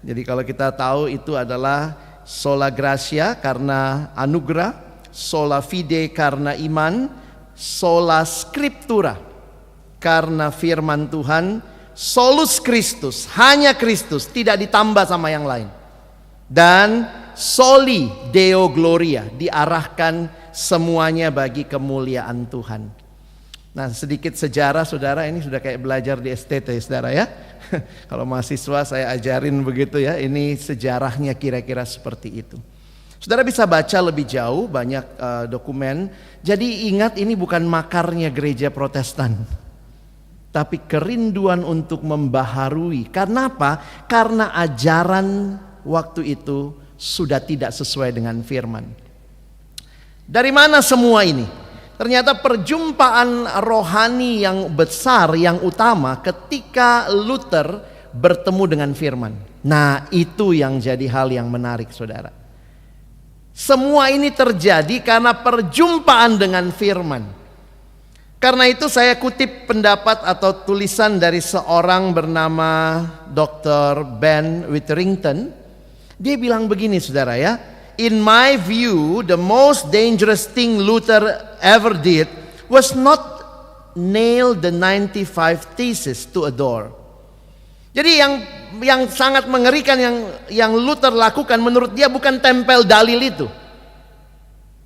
Jadi kalau kita tahu itu adalah sola gratia karena anugerah, sola fide karena iman, sola scriptura karena firman Tuhan, solus Christus, hanya Kristus, tidak ditambah sama yang lain. Dan soli Deo gloria, diarahkan semuanya bagi kemuliaan Tuhan. Nah sedikit sejarah saudara, ini sudah kayak belajar di STT saudara ya. Kalau mahasiswa saya ajarin begitu ya, ini sejarahnya kira-kira seperti itu. Saudara bisa baca lebih jauh, banyak dokumen. Jadi ingat ini bukan makarnya gereja Protestan, tapi kerinduan untuk membaharui. Karena apa? Karena ajaran waktu itu sudah tidak sesuai dengan firman. Dari mana semua ini? Ternyata perjumpaan rohani yang besar, yang utama ketika Luther bertemu dengan firman. Nah itu yang jadi hal yang menarik saudara. Semua ini terjadi karena perjumpaan dengan firman. Karena itu saya kutip pendapat atau tulisan dari seorang bernama Dr. Ben Witherington. Dia bilang begini saudara ya, in my view, the most dangerous thing Luther ever did was not nail the 95 theses to a door. Jadi yang sangat mengerikan yang Luther lakukan menurut dia bukan tempel dalil itu.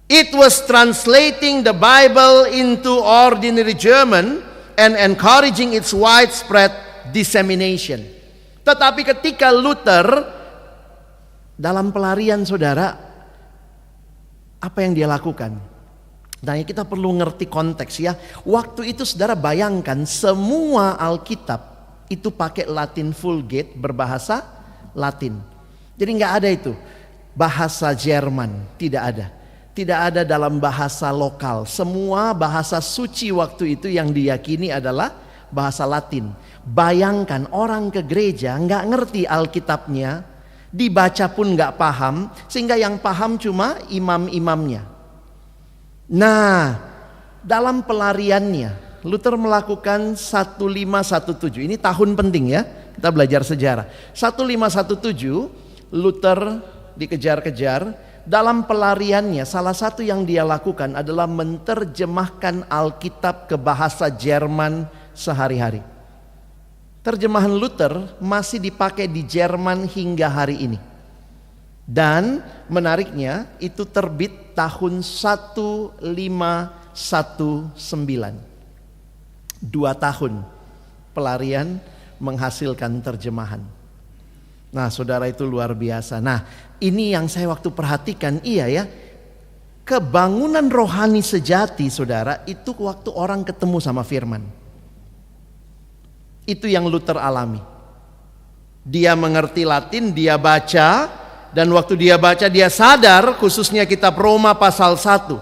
It was translating the Bible into ordinary German and encouraging its widespread dissemination. Tetapi ketika Luther dalam pelarian saudara, apa yang dia lakukan? Nah, kita perlu ngerti konteks ya. Waktu itu saudara bayangkan semua Alkitab itu pakai Latin Vulgate, berbahasa Latin. Jadi nggak ada itu bahasa Jerman, tidak ada. Tidak ada dalam bahasa lokal. Semua bahasa suci waktu itu yang diyakini adalah bahasa Latin. Bayangkan orang ke gereja nggak ngerti Alkitabnya, dibaca pun nggak paham, sehingga yang paham cuma imam-imamnya. Nah, dalam pelariannya Luther melakukan 1517. Ini tahun penting ya, kita belajar sejarah. 1517 Luther dikejar-kejar. Dalam pelariannya salah satu yang dia lakukan adalah menerjemahkan Alkitab ke bahasa Jerman sehari-hari. Terjemahan Luther masih dipakai di Jerman hingga hari ini. Dan menariknya itu terbit tahun 1519. 2 tahun pelarian menghasilkan terjemahan. Nah, saudara, itu luar biasa. Nah, ini yang saya waktu perhatikan, iya ya, kebangunan rohani sejati saudara itu waktu orang ketemu sama firman. Itu yang Luther alami. Dia mengerti Latin, dia baca, dan waktu dia baca dia sadar, khususnya kitab Roma pasal 1.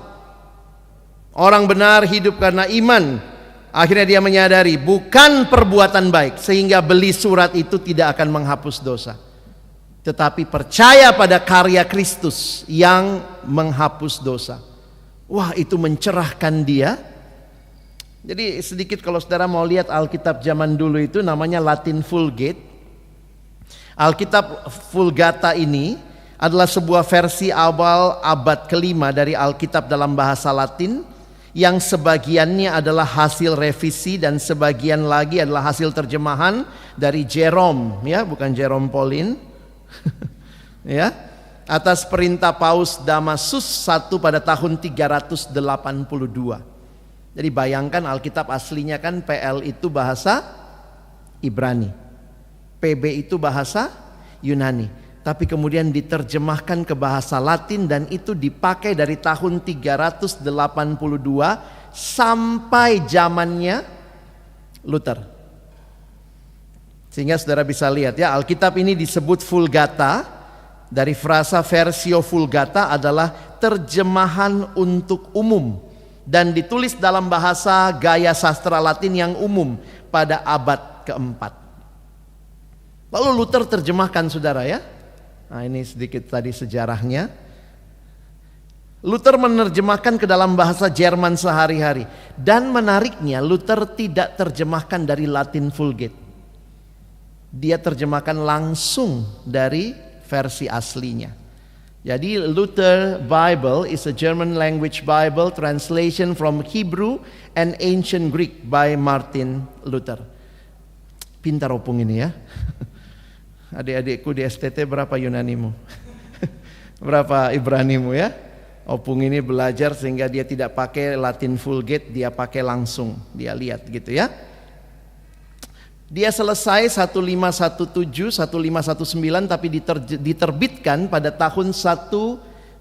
Orang benar hidup karena iman. Akhirnya dia menyadari bukan perbuatan baik, sehingga beli surat itu tidak akan menghapus dosa, tetapi percaya pada karya Kristus yang menghapus dosa. Wah, itu mencerahkan dia. Jadi sedikit kalau saudara mau lihat Alkitab zaman dulu itu namanya Latin Vulgate. Alkitab Vulgata ini adalah sebuah versi awal abad ke-5 dari Alkitab dalam bahasa Latin, yang sebagiannya adalah hasil revisi dan sebagian lagi adalah hasil terjemahan dari Jerome, ya, bukan Jerome Pauline. Ya, atas perintah Paus Damasus I pada tahun 382. Jadi bayangkan Alkitab aslinya kan PL itu bahasa Ibrani, PB itu bahasa Yunani, tapi kemudian diterjemahkan ke bahasa Latin dan itu dipakai dari tahun 382 sampai zamannya Luther. Sehingga saudara bisa lihat ya, Alkitab ini disebut Vulgata, dari frasa versio Vulgata adalah terjemahan untuk umum dan ditulis dalam bahasa gaya sastra Latin yang umum pada abad keempat. Lalu Luther terjemahkan saudara ya. Nah, ini sedikit tadi sejarahnya. Luther menerjemahkan ke dalam bahasa Jerman sehari-hari. Dan menariknya Luther tidak terjemahkan dari Latin Vulgate. Dia terjemahkan langsung dari versi aslinya. Jadi Luther Bible is a German language Bible translation from Hebrew and ancient Greek by Martin Luther. Pintar opung ini ya. Adik-adikku di STT berapa Yunanimu? Berapa Ibranimu ya? Opung ini belajar sehingga dia tidak pakai Latin Vulgate, dia pakai langsung, dia lihat gitu ya. Dia selesai 1517, 1519 tapi diterbitkan pada tahun 1522.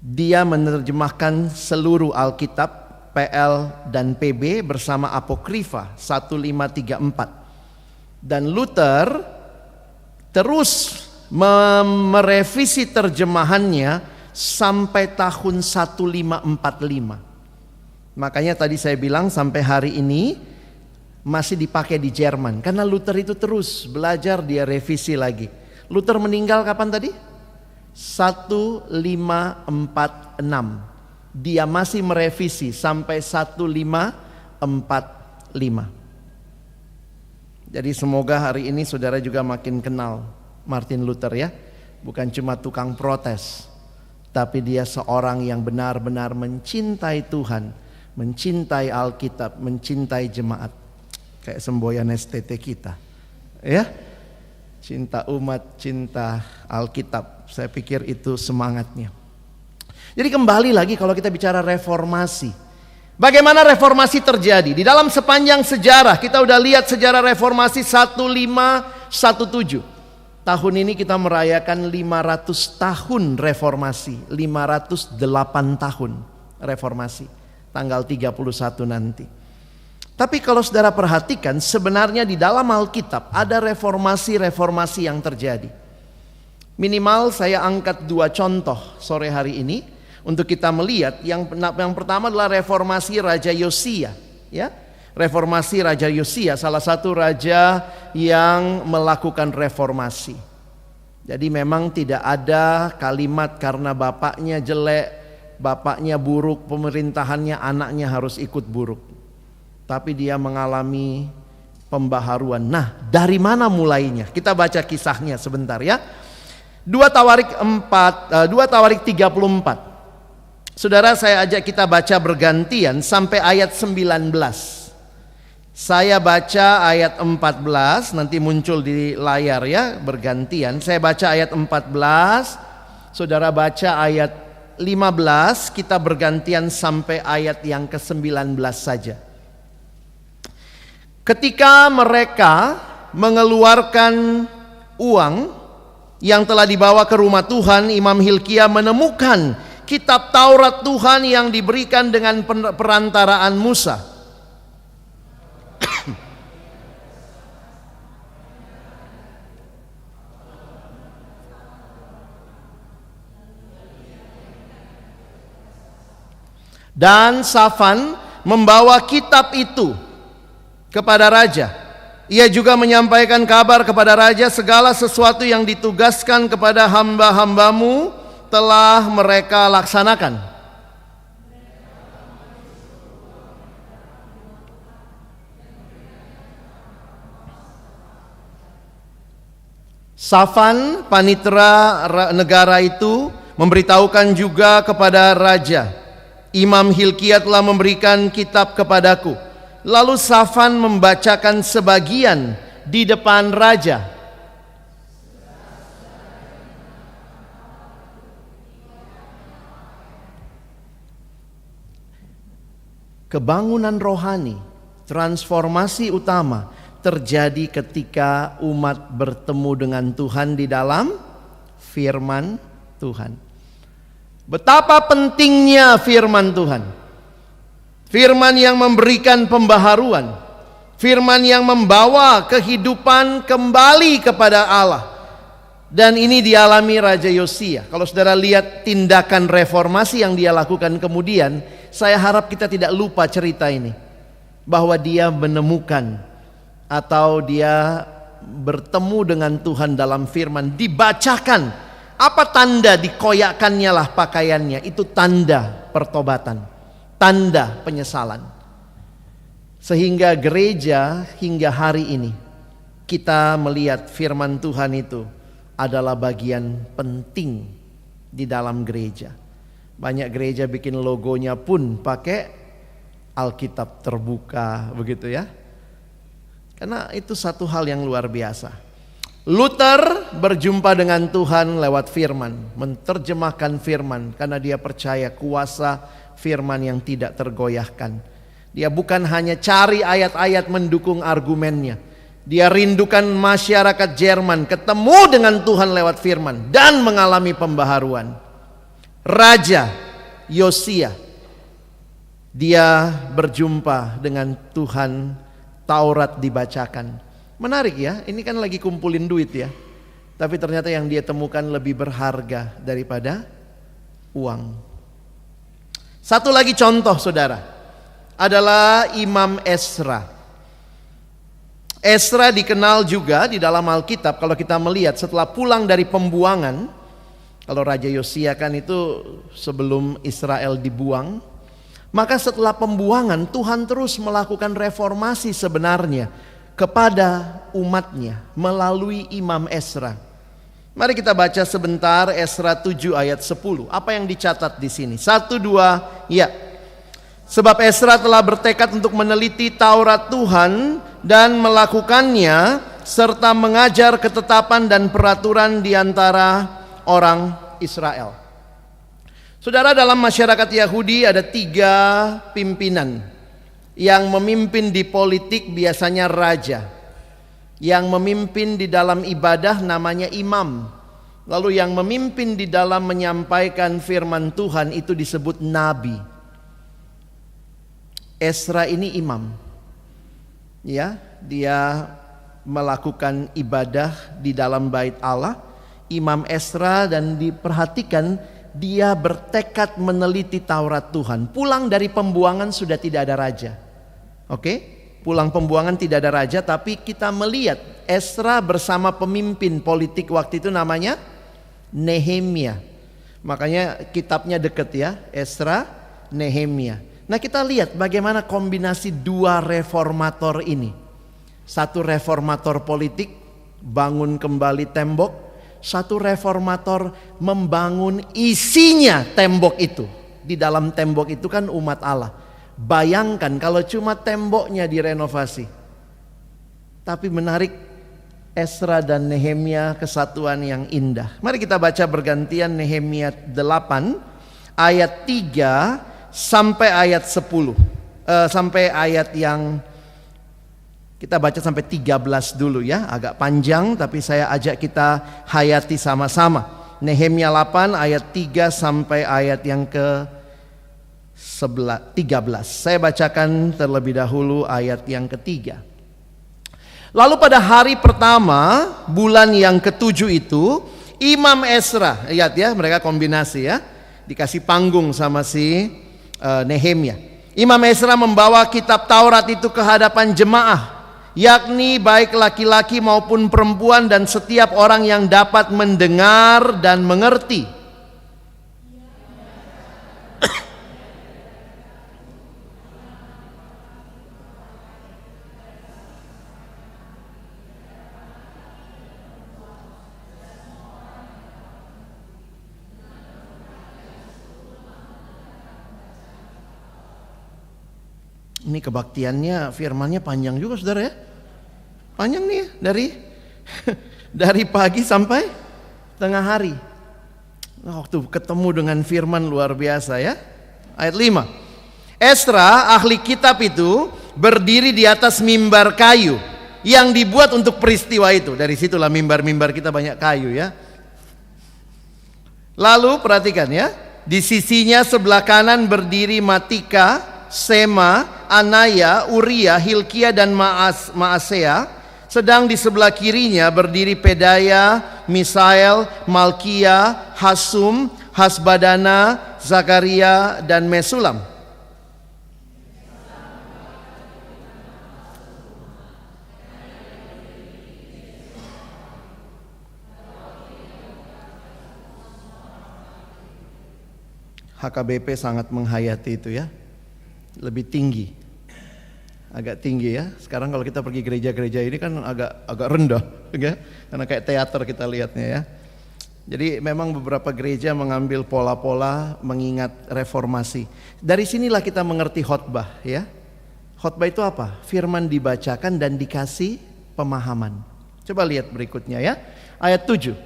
Dia menerjemahkan seluruh Alkitab PL dan PB bersama Apokrifa 1534. Dan Luther terus merevisi terjemahannya sampai tahun 1545. Makanya tadi saya bilang sampai hari ini masih dipakai di Jerman. Karena Luther itu terus belajar, dia revisi lagi. Luther meninggal kapan tadi? 1546. Dia masih merevisi sampai 1545. Jadi semoga hari ini saudara juga makin kenal Martin Luther ya. bukan cuma tukang protes, tapi dia seorang yang benar-benar mencintai Tuhan, mencintai Alkitab, mencintai jemaat. Kayak semboyan STT kita, ya. Cinta umat, cinta Alkitab. Saya pikir itu semangatnya. Jadi kembali lagi kalau kita bicara reformasi, bagaimana reformasi terjadi? Di dalam sepanjang sejarah, kita udah lihat sejarah reformasi 1517. Tahun ini kita merayakan 500 tahun reformasi, 508 tahun reformasi, tanggal 31 nanti. Tapi kalau saudara perhatikan, sebenarnya di dalam Alkitab ada reformasi-reformasi yang terjadi. Minimal saya angkat 2 contoh sore hari ini untuk kita melihat. Yang pertama adalah reformasi Raja Yosia, ya. Reformasi Raja Yosia, salah satu raja yang melakukan reformasi. Jadi memang tidak ada kalimat karena bapaknya jelek, bapaknya buruk, pemerintahannya anaknya harus ikut buruk. Tapi dia mengalami pembaharuan. Nah, dari mana mulainya? Kita baca kisahnya sebentar ya. 2 Tawarik 34. Saudara, saya ajak kita baca bergantian sampai ayat 19. Saya baca ayat 14, nanti muncul di layar ya, bergantian. Saya baca ayat 14, saudara baca ayat 15, kita bergantian sampai ayat yang ke-19 saja. Ketika mereka mengeluarkan uang yang telah dibawa ke rumah Tuhan, Imam Hilkia menemukan kitab Taurat Tuhan yang diberikan dengan perantaraan Musa. Dan Safan membawa kitab itu kepada raja. Ia juga menyampaikan kabar kepada raja, segala sesuatu yang ditugaskan kepada hamba-hambamu telah mereka laksanakan. Safan, panitera negara itu, memberitahukan juga kepada raja, Imam Hilkia telah memberikan kitab kepadaku. Lalu Safan membacakan sebagian di depan raja. Kebangunan rohani, transformasi utama terjadi ketika umat bertemu dengan Tuhan di dalam firman Tuhan. Betapa pentingnya firman Tuhan. Firman yang memberikan pembaharuan, firman yang membawa kehidupan kembali kepada Allah. Dan ini dialami Raja Yosia. Kalau saudara lihat tindakan reformasi yang dia lakukan kemudian, saya harap kita tidak lupa cerita ini, bahwa dia menemukan atau dia bertemu dengan Tuhan dalam firman, dibacakan. Apa tanda dikoyakkannya lah pakaiannya? Itu tanda pertobatan, tanda penyesalan. Sehingga gereja hingga hari ini kita melihat firman Tuhan itu adalah bagian penting di dalam gereja. Banyak gereja bikin logonya pun pakai Alkitab terbuka, begitu ya. Karena itu satu hal yang luar biasa. Luther berjumpa dengan Tuhan lewat firman, menerjemahkan firman karena dia percaya kuasa firman yang tidak tergoyahkan. Dia bukan hanya cari ayat-ayat mendukung argumennya. Dia rindukan masyarakat Jerman ketemu dengan Tuhan lewat firman dan mengalami pembaharuan. Raja Yosia, dia berjumpa dengan Tuhan, Taurat dibacakan. Menarik ya, ini kan lagi kumpulin duit ya. Tapi ternyata yang dia temukan lebih berharga daripada uang. Satu lagi contoh saudara, adalah Imam Ezra. Ezra dikenal juga di dalam Alkitab, kalau kita melihat setelah pulang dari pembuangan. Kalau Raja Yosia kan itu sebelum Israel dibuang. Maka setelah pembuangan Tuhan terus melakukan reformasi sebenarnya kepada umatnya melalui Imam Ezra. Mari kita baca sebentar Esra 7 ayat 10. Apa yang dicatat di sini? 1, 2, ya. Sebab Esra telah bertekad untuk meneliti Taurat Tuhan dan melakukannya, serta mengajar ketetapan dan peraturan di antara orang Israel. Saudara, dalam masyarakat Yahudi ada 3 pimpinan. Yang memimpin di politik biasanya raja. Yang memimpin di dalam ibadah namanya imam. Lalu yang memimpin di dalam menyampaikan firman Tuhan itu disebut nabi. Esra ini imam. Ya, dia melakukan ibadah di dalam bait Allah. Imam Esra, dan diperhatikan dia bertekad meneliti Taurat Tuhan. Pulang dari pembuangan sudah tidak ada raja. Oke? Pulang pembuangan tidak ada raja, tapi kita melihat Esra bersama pemimpin politik waktu itu namanya Nehemia. Makanya kitabnya deket ya, Esra, Nehemia. Nah, kita lihat bagaimana kombinasi 2 reformator ini. Satu reformator politik, bangun kembali tembok. Satu reformator membangun isinya tembok itu. Di dalam tembok itu kan umat Allah. Bayangkan kalau cuma temboknya direnovasi. Tapi menarik, Esra dan Nehemia kesatuan yang indah. Mari kita baca bergantian Nehemia 8 ayat 3 sampai ayat 10. Sampai ayat yang kita baca sampai 13 dulu ya. Agak panjang tapi saya ajak kita hayati sama-sama. Nehemia 8 ayat 3 sampai ayat yang ke 13. Saya bacakan terlebih dahulu ayat yang ketiga. Lalu pada hari pertama bulan yang ke-7 itu, Imam Esra, lihat ya, mereka kombinasi ya, dikasih panggung sama si Nehemia. Imam Esra membawa kitab Taurat itu ke hadapan jemaah, yakni baik laki-laki maupun perempuan dan setiap orang yang dapat mendengar dan mengerti. Ini kebaktiannya, firmannya panjang juga saudara ya. Panjang nih ya, dari pagi sampai tengah hari. Nah, waktu ketemu dengan firman luar biasa ya. Ayat 5. Esra ahli kitab itu berdiri di atas mimbar kayu yang dibuat untuk peristiwa itu. Dari situlah mimbar-mimbar kita banyak kayu ya. Lalu perhatikan ya, di sisinya sebelah kanan berdiri Matika, Sema, Anaya, Uria, Hilkia dan Maasea. Sedang di sebelah kirinya berdiri Pedaya, Misael, Malkia, Hasum, Hasbadana, Zakaria dan Mesulam. HKBP sangat menghayati itu ya. Lebih tinggi, agak tinggi ya. Sekarang kalau kita pergi gereja-gereja ini kan agak rendah ya? Karena kayak teater kita lihatnya ya. Jadi memang beberapa gereja mengambil pola-pola mengingat reformasi. Dari sinilah kita mengerti khotbah ya. Khotbah itu apa? Firman dibacakan dan dikasih pemahaman. Coba lihat berikutnya ya, ayat 7.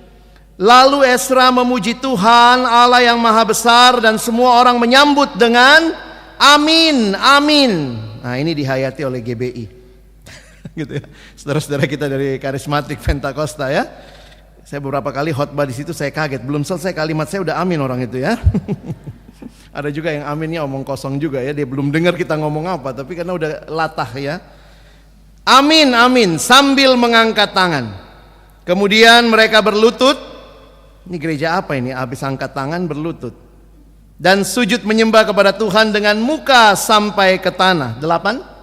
Lalu Esra memuji Tuhan Allah yang maha besar, dan semua orang menyambut dengan amin, amin. Nah, ini dihayati oleh GBI. Gitu ya. Saudara-saudara kita dari Karismatik Pentakosta ya. Saya beberapa kali khotbah di situ saya kaget, belum selesai kalimat saya udah amin orang itu ya. Ada juga yang aminnya omong kosong juga ya, dia belum dengar kita ngomong apa, tapi karena udah latah ya. Amin, amin, sambil mengangkat tangan. Kemudian mereka berlutut. Ini gereja apa ini? Habis angkat tangan berlutut. Dan sujud menyembah kepada Tuhan dengan muka sampai ke tanah. 8.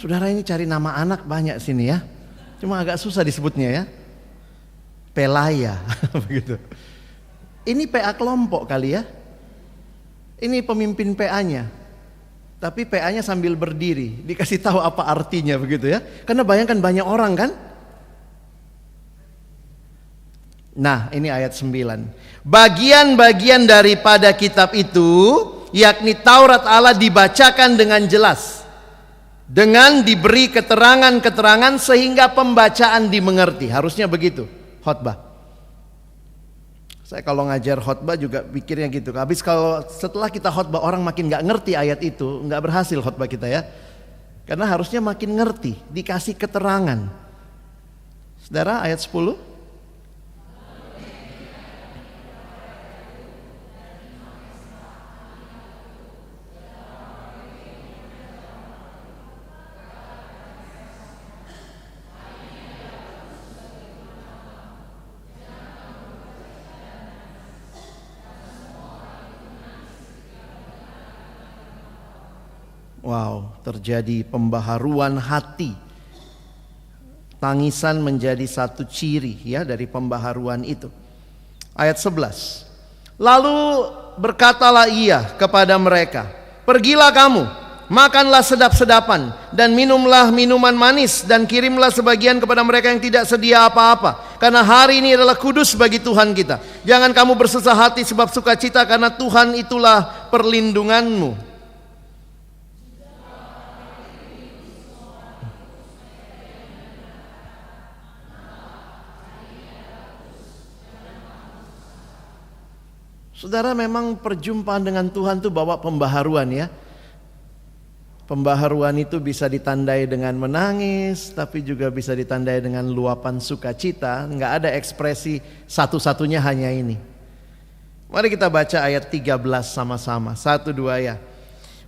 Saudara, ini cari nama anak banyak sini ya. Cuma agak susah disebutnya ya. Pelaya begitu. Ini PA kelompok kali ya. Ini pemimpin PA-nya. Tapi PA-nya sambil berdiri, dikasih tahu apa artinya begitu ya. Karena bayangkan banyak orang kan. Nah, ini ayat 9. Bagian-bagian daripada kitab itu, yakni Taurat Allah, dibacakan dengan jelas, dengan diberi keterangan-keterangan sehingga pembacaan dimengerti. Harusnya begitu khotbah. Saya kalau ngajar khotbah juga pikirnya gitu. Habis kalau setelah kita khotbah orang makin gak ngerti ayat itu, gak berhasil khotbah kita ya. Karena harusnya makin ngerti, dikasih keterangan. Saudara, ayat 10. Wow, terjadi pembaharuan hati. Tangisan menjadi satu ciri ya dari pembaharuan itu. Ayat 11. Lalu berkatalah ia kepada mereka, pergilah kamu, makanlah sedap-sedapan dan minumlah minuman manis, dan kirimlah sebagian kepada mereka yang tidak sedia apa-apa, karena hari ini adalah kudus bagi Tuhan kita. Jangan kamu bersusah hati sebab sukacita, karena Tuhan itulah perlindunganmu. Saudara, memang perjumpaan dengan Tuhan itu bawa pembaharuan ya. Pembaharuan itu bisa ditandai dengan menangis, tapi juga bisa ditandai dengan luapan sukacita. Nggak ada ekspresi satu-satunya hanya ini. Mari kita baca ayat 13 sama-sama. 1, 2 ya.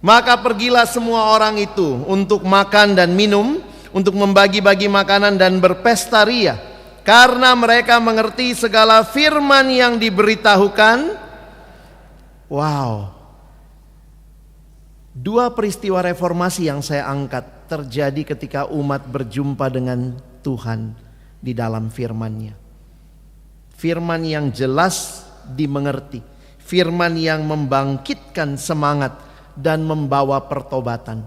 Maka pergilah semua orang itu untuk makan dan minum, untuk membagi-bagi makanan dan berpesta ria, karena mereka mengerti segala firman yang diberitahukan. Wow. 2 peristiwa reformasi yang saya angkat terjadi ketika umat berjumpa dengan Tuhan di dalam firman-Nya. Firman yang jelas dimengerti, firman yang membangkitkan semangat dan membawa pertobatan.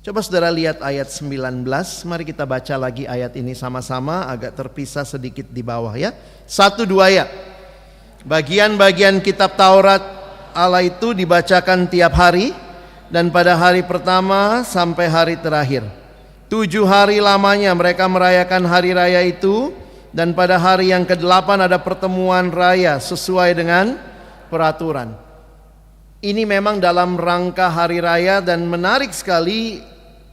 Coba saudara lihat ayat 19. Mari kita baca lagi ayat ini sama-sama, agak terpisah sedikit di bawah ya. 1, 2 ya. Bagian-bagian kitab Taurat Allah itu dibacakan tiap hari, dan pada hari pertama sampai hari terakhir. 7 hari lamanya mereka merayakan hari raya itu, dan pada hari yang ke-8 ada pertemuan raya sesuai dengan peraturan. Ini memang dalam rangka hari raya, dan menarik sekali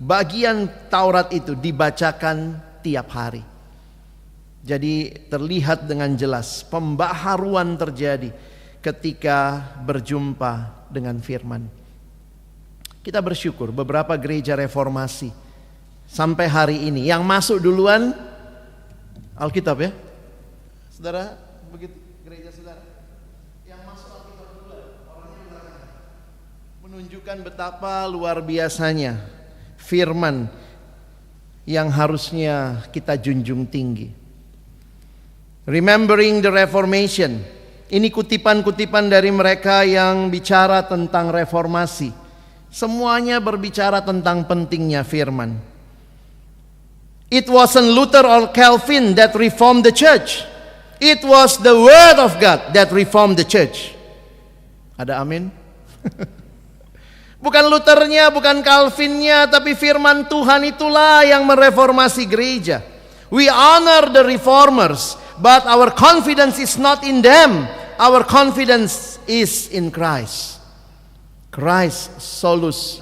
bagian Taurat itu dibacakan tiap hari. Jadi terlihat dengan jelas pembaharuan terjadi ketika berjumpa dengan firman. Kita bersyukur beberapa gereja reformasi sampai hari ini yang masuk duluan Alkitab ya. Saudara, begitu gereja saudara yang masuk Alkitab duluan, orangnya belakang, menunjukkan betapa luar biasanya firman yang harusnya kita junjung tinggi. Remembering the Reformation. Ini kutipan-kutipan dari mereka yang bicara tentang reformasi. Semuanya berbicara tentang pentingnya firman. It wasn't Luther or Calvin that reformed the church. It was the word of God that reformed the church. Ada amin? Bukan Luthernya, bukan Calvinnya, tapi firman Tuhan itulah yang mereformasi gereja. We honor the reformers, but our confidence is not in them. Our confidence is in Christ. Christ solus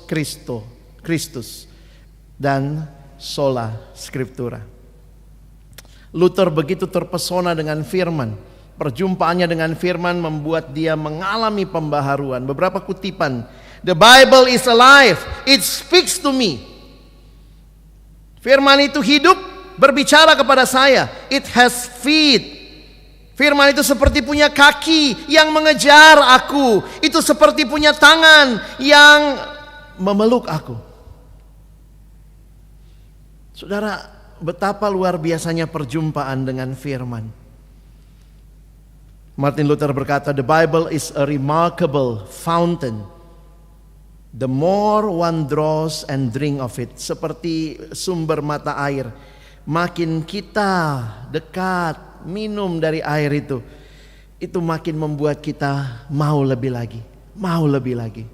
Christus dan sola scriptura. Luther begitu terpesona dengan firman. Perjumpaannya dengan firman membuat dia mengalami pembaharuan. Beberapa kutipan. The Bible is alive. It speaks to me. Firman itu hidup, berbicara kepada saya. It has feet. Firman itu seperti punya kaki yang mengejar aku. Itu seperti punya tangan yang memeluk aku. Saudara, betapa luar biasanya perjumpaan dengan firman. Martin Luther berkata, "The Bible is a remarkable fountain. The more one draws and drink of it." Seperti sumber mata air. Makin kita dekat minum dari air itu makin membuat kita mau lebih lagi. Mau lebih lagi.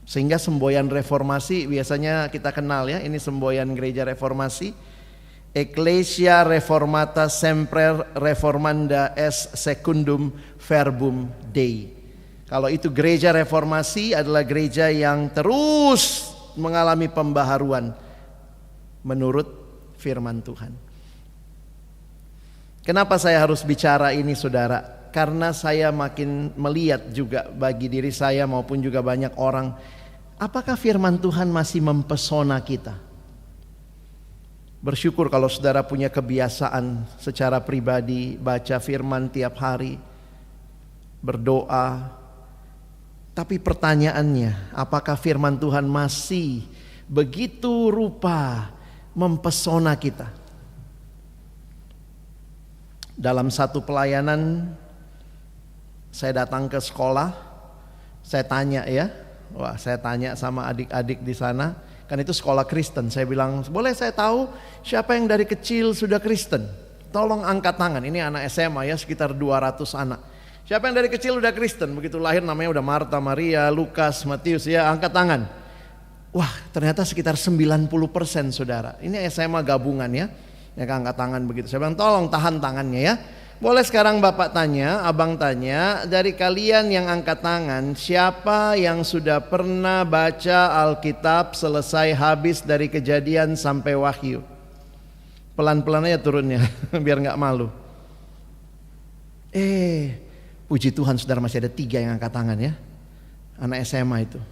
Sehingga semboyan reformasi biasanya kita kenal ya. Ini semboyan gereja reformasi. Ecclesia reformata semper reformanda est secundum verbum Dei. Kalau itu gereja reformasi adalah gereja yang terus mengalami pembaharuan menurut firman Tuhan. Kenapa saya harus bicara ini saudara? Karena saya makin melihat juga bagi diri saya maupun juga banyak orang, apakah firman Tuhan masih mempesona kita? Bersyukur kalau saudara punya kebiasaan secara pribadi baca firman tiap hari, berdoa. Tapi pertanyaannya, apakah firman Tuhan masih begitu rupa mempesona kita? Dalam satu pelayanan, saya datang ke sekolah, saya tanya saya tanya sama adik-adik di sana. Kan itu sekolah Kristen. Saya bilang, boleh saya tahu siapa yang dari kecil sudah Kristen? Tolong angkat tangan. Ini anak SMA ya, sekitar 200 anak. Siapa yang dari kecil udah Kristen? Begitu lahir namanya udah Marta, Maria, Lukas, Matius ya, angkat tangan. Wah, ternyata sekitar 90% saudara. Ini SMA gabungan ya. Ya angkat tangan begitu. Saya bilang tolong tahan tangannya ya. Boleh sekarang Bapak tanya, Abang tanya, dari kalian yang angkat tangan, siapa yang sudah pernah baca Alkitab selesai habis dari Kejadian sampai Wahyu? Pelan-pelan aja turunnya, biar gak malu. Puji Tuhan saudara masih ada 3 yang angkat tangan ya. Anak SMA itu.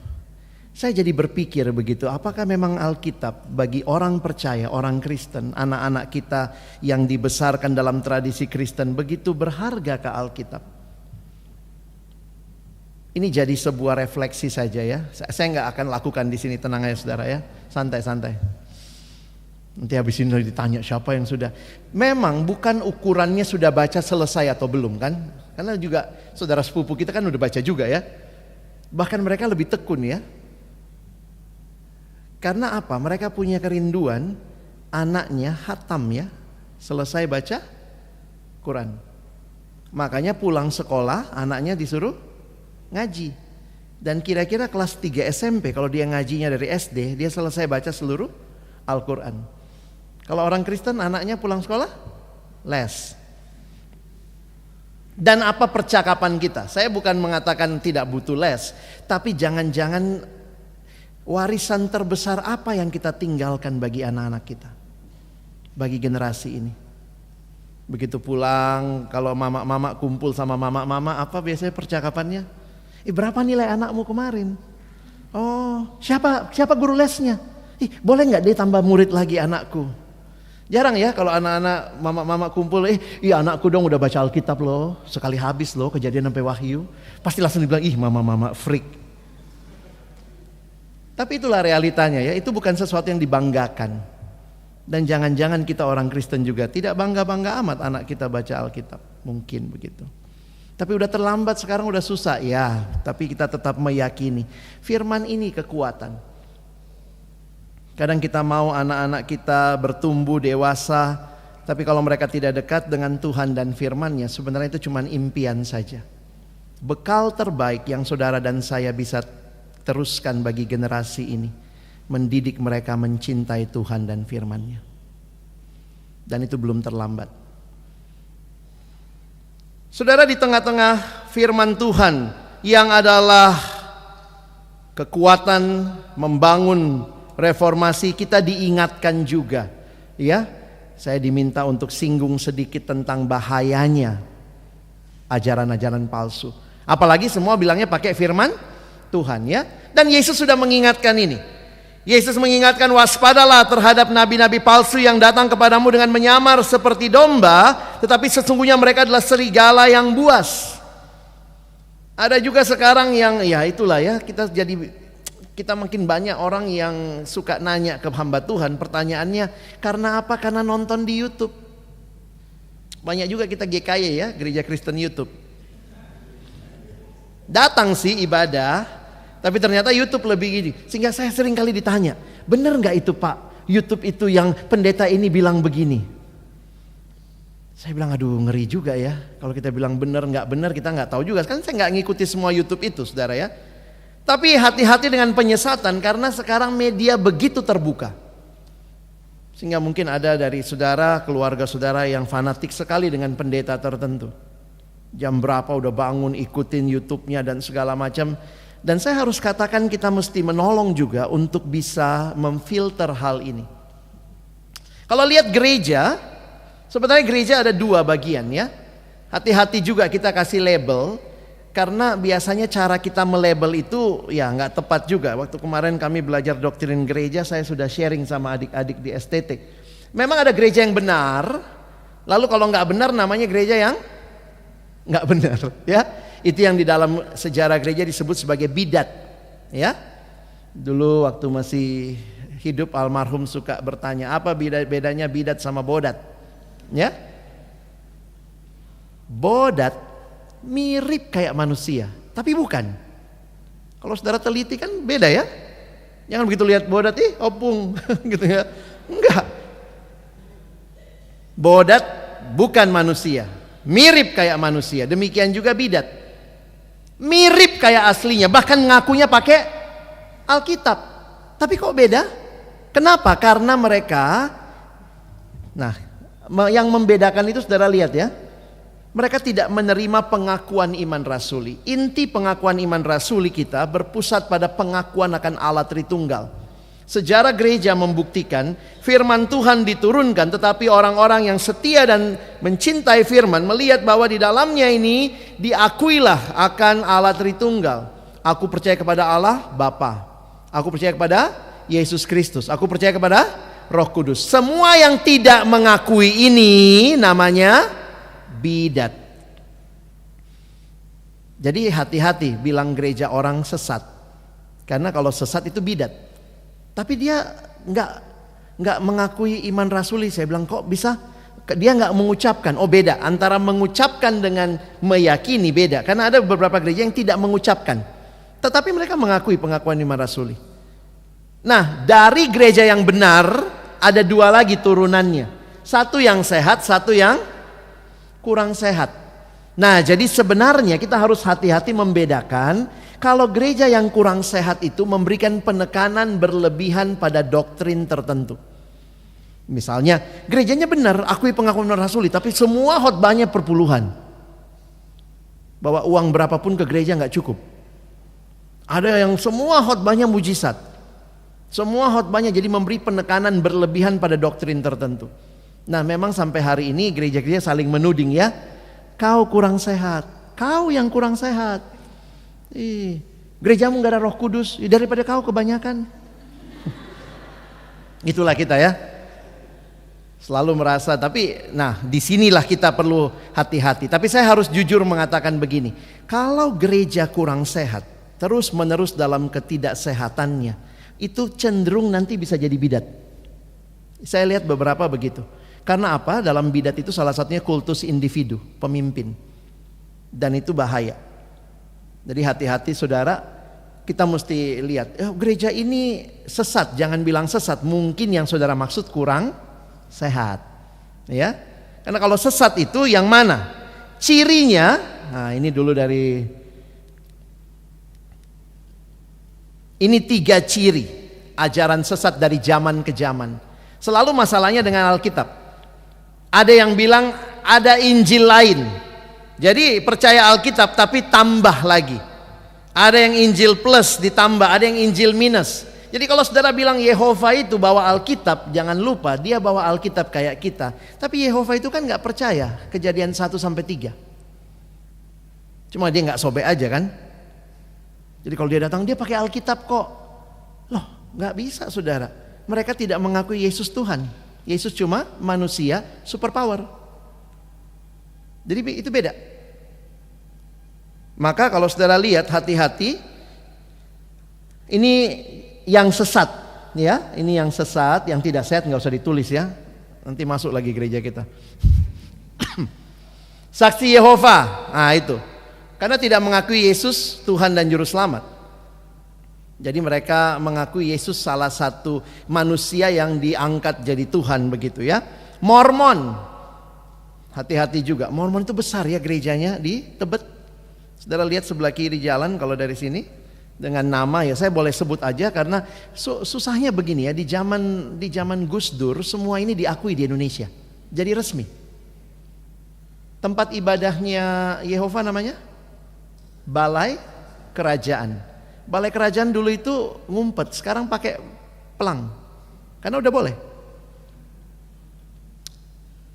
Saya jadi berpikir begitu, apakah memang Alkitab bagi orang percaya, orang Kristen, anak-anak kita yang dibesarkan dalam tradisi Kristen begitu berharga ke Alkitab? Ini jadi sebuah refleksi saja ya. Saya nggak akan lakukan di sini, tenang aja saudara ya, santai-santai. Nanti habis ini ditanya siapa yang sudah. Memang bukan ukurannya sudah baca selesai atau belum kan? Karena juga saudara sepupu kita kan udah baca juga ya. Bahkan mereka lebih tekun ya. Karena apa? Mereka punya kerinduan anaknya hatam ya, selesai baca Quran. Makanya pulang sekolah anaknya disuruh ngaji. Dan kira-kira kelas 3 SMP kalau dia ngajinya dari SD, dia selesai baca seluruh Al-Quran. Kalau orang Kristen anaknya pulang sekolah les. Dan apa percakapan kita? Saya bukan mengatakan tidak butuh les, tapi jangan-jangan warisan terbesar apa yang kita tinggalkan bagi anak-anak kita, bagi generasi ini. Begitu pulang, kalau mama-mama kumpul sama mama-mama, apa biasanya percakapannya? Berapa nilai anakmu kemarin? Oh, siapa guru lesnya? Boleh nggak dia tambah murid lagi anakku? Jarang ya kalau anak-anak mama-mama kumpul, iya anakku dong udah baca Alkitab loh, sekali habis loh Kejadian sampai Wahyu. Pasti langsung dibilang, mama-mama freak. Tapi itulah realitanya ya, itu bukan sesuatu yang dibanggakan. Dan jangan-jangan kita orang Kristen juga tidak bangga-bangga amat anak kita baca Alkitab. Mungkin begitu. Tapi udah terlambat sekarang, udah susah ya. Tapi kita tetap meyakini firman ini kekuatan. Kadang kita mau anak-anak kita bertumbuh dewasa, tapi kalau mereka tidak dekat dengan Tuhan dan firman-Nya, sebenarnya itu cuma impian saja. Bekal terbaik yang saudara dan saya bisa teruskan bagi generasi ini, mendidik mereka mencintai Tuhan dan firman-Nya. Dan itu belum terlambat. Saudara, di tengah-tengah firman Tuhan yang adalah kekuatan membangun reformasi, kita diingatkan juga ya. Saya diminta untuk singgung sedikit tentang bahayanya ajaran-ajaran palsu. Apalagi semua bilangnya pakai firman Tuhan ya. Dan Yesus sudah mengingatkan ini. Yesus mengingatkan, waspadalah terhadap nabi-nabi palsu yang datang kepadamu dengan menyamar seperti domba, tetapi sesungguhnya mereka adalah serigala yang buas. Ada juga sekarang yang ya itulah ya, Kita makin banyak orang yang suka nanya ke hamba Tuhan, pertanyaannya, karena apa? Karena nonton di YouTube. Banyak juga kita GKY ya, Gereja Kristen YouTube. Datang sih ibadah, tapi ternyata YouTube lebih gini. Sehingga saya sering kali ditanya, benar nggak itu Pak? YouTube itu yang pendeta ini bilang begini. Saya bilang aduh ngeri juga ya. Kalau kita bilang benar nggak benar kita nggak tahu juga. Kan saya nggak ngikuti semua YouTube itu saudara ya. Tapi hati-hati dengan penyesatan karena sekarang media begitu terbuka. Sehingga mungkin ada dari saudara, keluarga saudara yang fanatik sekali dengan pendeta tertentu. Jam berapa udah bangun ikutin YouTube-nya dan segala macam. Dan saya harus katakan kita mesti menolong juga untuk bisa memfilter hal ini. Kalau lihat gereja, sebenarnya gereja ada dua bagian ya. Hati-hati juga kita kasih label. Karena biasanya cara kita melabel itu ya nggak tepat juga. Waktu kemarin kami belajar doktrin gereja, saya sudah sharing sama adik-adik di estetik. Memang ada gereja yang benar, lalu kalau nggak benar namanya gereja yang nggak benar, ya. Itu yang di dalam sejarah gereja disebut sebagai bidat, ya. Dulu waktu masih hidup almarhum suka bertanya apa bedanya bidat sama bodat, ya. Bodat mirip kayak manusia, tapi bukan. Kalau saudara teliti kan beda ya. Jangan begitu lihat bodat, opung gitu ya. Enggak. Bodat bukan manusia, mirip kayak manusia. Demikian juga bidat. Mirip kayak aslinya, bahkan ngakunya pakai Alkitab. Tapi kok beda? Kenapa? Karena mereka, nah, yang membedakan itu saudara lihat ya. Mereka tidak menerima pengakuan iman rasuli. Inti pengakuan iman rasuli kita berpusat pada pengakuan akan Allah Tritunggal. Sejarah gereja membuktikan firman Tuhan diturunkan, tetapi orang-orang yang setia dan mencintai firman melihat bahwa di dalamnya ini diakuilah akan Allah Tritunggal. Aku percaya kepada Allah Bapa. Aku percaya kepada Yesus Kristus. Aku percaya kepada Roh Kudus. Semua yang tidak mengakui ini namanya bidat. Jadi hati-hati bilang gereja orang sesat. Karena kalau sesat itu bidat. Tapi dia nggak mengakui iman rasuli. Saya bilang kok bisa? Dia nggak mengucapkan. Oh beda. Antara mengucapkan dengan meyakini beda. Karena ada beberapa gereja yang tidak mengucapkan. Tetapi mereka mengakui pengakuan iman rasuli. Nah dari gereja yang benar ada dua lagi turunannya. Satu yang sehat, satu yang kurang sehat. Nah jadi sebenarnya kita harus hati-hati membedakan. Kalau gereja yang kurang sehat itu memberikan penekanan berlebihan pada doktrin tertentu. Misalnya gerejanya benar, akui pengakuan rasuli, tapi semua khotbahnya perpuluhan. Bawa uang berapapun ke gereja nggak cukup. Ada yang semua khotbahnya mujizat. Semua khotbahnya jadi memberi penekanan berlebihan pada doktrin tertentu. Nah memang sampai hari ini gereja-gereja saling menuding ya. Kau kurang sehat, kau yang kurang sehat. Gerejamu gak ada Roh Kudus, daripada kau kebanyakan. Itulah kita ya. Selalu merasa, tapi nah disinilah kita perlu hati-hati. Tapi saya harus jujur mengatakan begini. Kalau gereja kurang sehat, terus menerus dalam ketidaksehatannya, itu cenderung nanti bisa jadi bidat. Saya lihat beberapa begitu. Karena apa? Dalam bidat itu salah satunya kultus individu, pemimpin. Dan itu bahaya. Jadi hati-hati saudara, kita mesti lihat, gereja ini sesat. Jangan bilang sesat, mungkin yang saudara maksud kurang sehat. Ya. Karena kalau sesat itu yang mana? Cirinya, nah ini dulu dari, ini 3 ciri ajaran sesat dari zaman ke zaman. Selalu masalahnya dengan Alkitab. Ada yang bilang ada Injil lain. Jadi percaya Alkitab tapi tambah lagi. Ada yang Injil plus ditambah, ada yang Injil minus. Jadi kalau saudara bilang Yehova itu bawa Alkitab, jangan lupa dia bawa Alkitab kayak kita. Tapi Yehova itu kan gak percaya Kejadian 1-3. Cuma dia gak sobek aja kan. Jadi kalau dia datang dia pakai Alkitab kok. Loh gak bisa saudara. Mereka tidak mengakui Yesus Tuhan. Yesus cuma manusia superpower. Jadi itu beda. Maka kalau saudara lihat hati-hati. Ini yang sesat, ya. Ini yang sesat, yang tidak sehat nggak usah ditulis ya. Nanti masuk lagi gereja kita. Saksi Yehova, nah itu. Karena tidak mengakui Yesus Tuhan dan Juru Selamat. Jadi mereka mengakui Yesus salah satu manusia yang diangkat jadi Tuhan begitu ya. Mormon, hati-hati juga. Mormon itu besar ya gerejanya di Tebet. Saudara lihat sebelah kiri jalan kalau dari sini. Dengan nama ya saya boleh sebut aja karena susahnya begini ya, di zaman Gus Dur semua ini diakui di Indonesia. Jadi resmi. Tempat ibadahnya Yehova namanya Balai Kerajaan. Balai Kerajaan dulu itu ngumpet, sekarang pakai pelang. Karena udah boleh.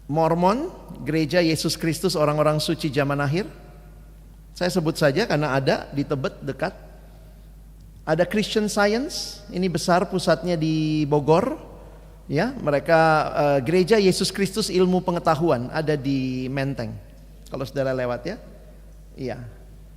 Mormon, Gereja Yesus Kristus Orang-orang Suci Zaman Akhir. Saya sebut saja karena ada di Tebet dekat. Ada Christian Science, ini besar pusatnya di Bogor. Ya, mereka Gereja Yesus Kristus Ilmu Pengetahuan ada di Menteng. Kalau saudara lewat ya. Iya.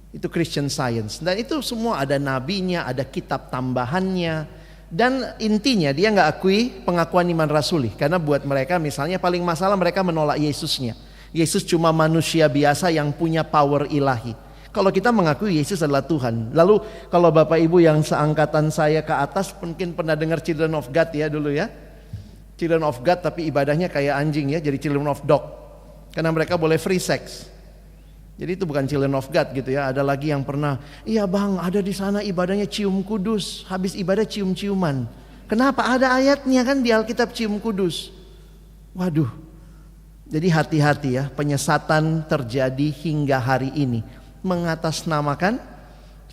Itu Christian Science. Dan itu semua ada nabinya, ada kitab tambahannya. Dan intinya dia nggak akui pengakuan iman rasuli. Karena buat mereka misalnya paling masalah mereka menolak Yesusnya. Yesus cuma manusia biasa yang punya power ilahi. Kalau kita mengakui Yesus adalah Tuhan. Lalu kalau Bapak Ibu yang seangkatan saya ke atas mungkin pernah dengar Children of God ya dulu ya. Children of God tapi ibadahnya kayak anjing ya, jadi Children of Dog. Karena mereka boleh free sex. Jadi itu bukan Children of God gitu ya. Ada lagi yang pernah, iya bang ada di sana ibadahnya cium kudus. Habis ibadah cium-ciuman. Kenapa? Ada ayatnya kan di Alkitab cium kudus. Waduh. Jadi hati-hati ya, penyesatan terjadi hingga hari ini. Mengatasnamakan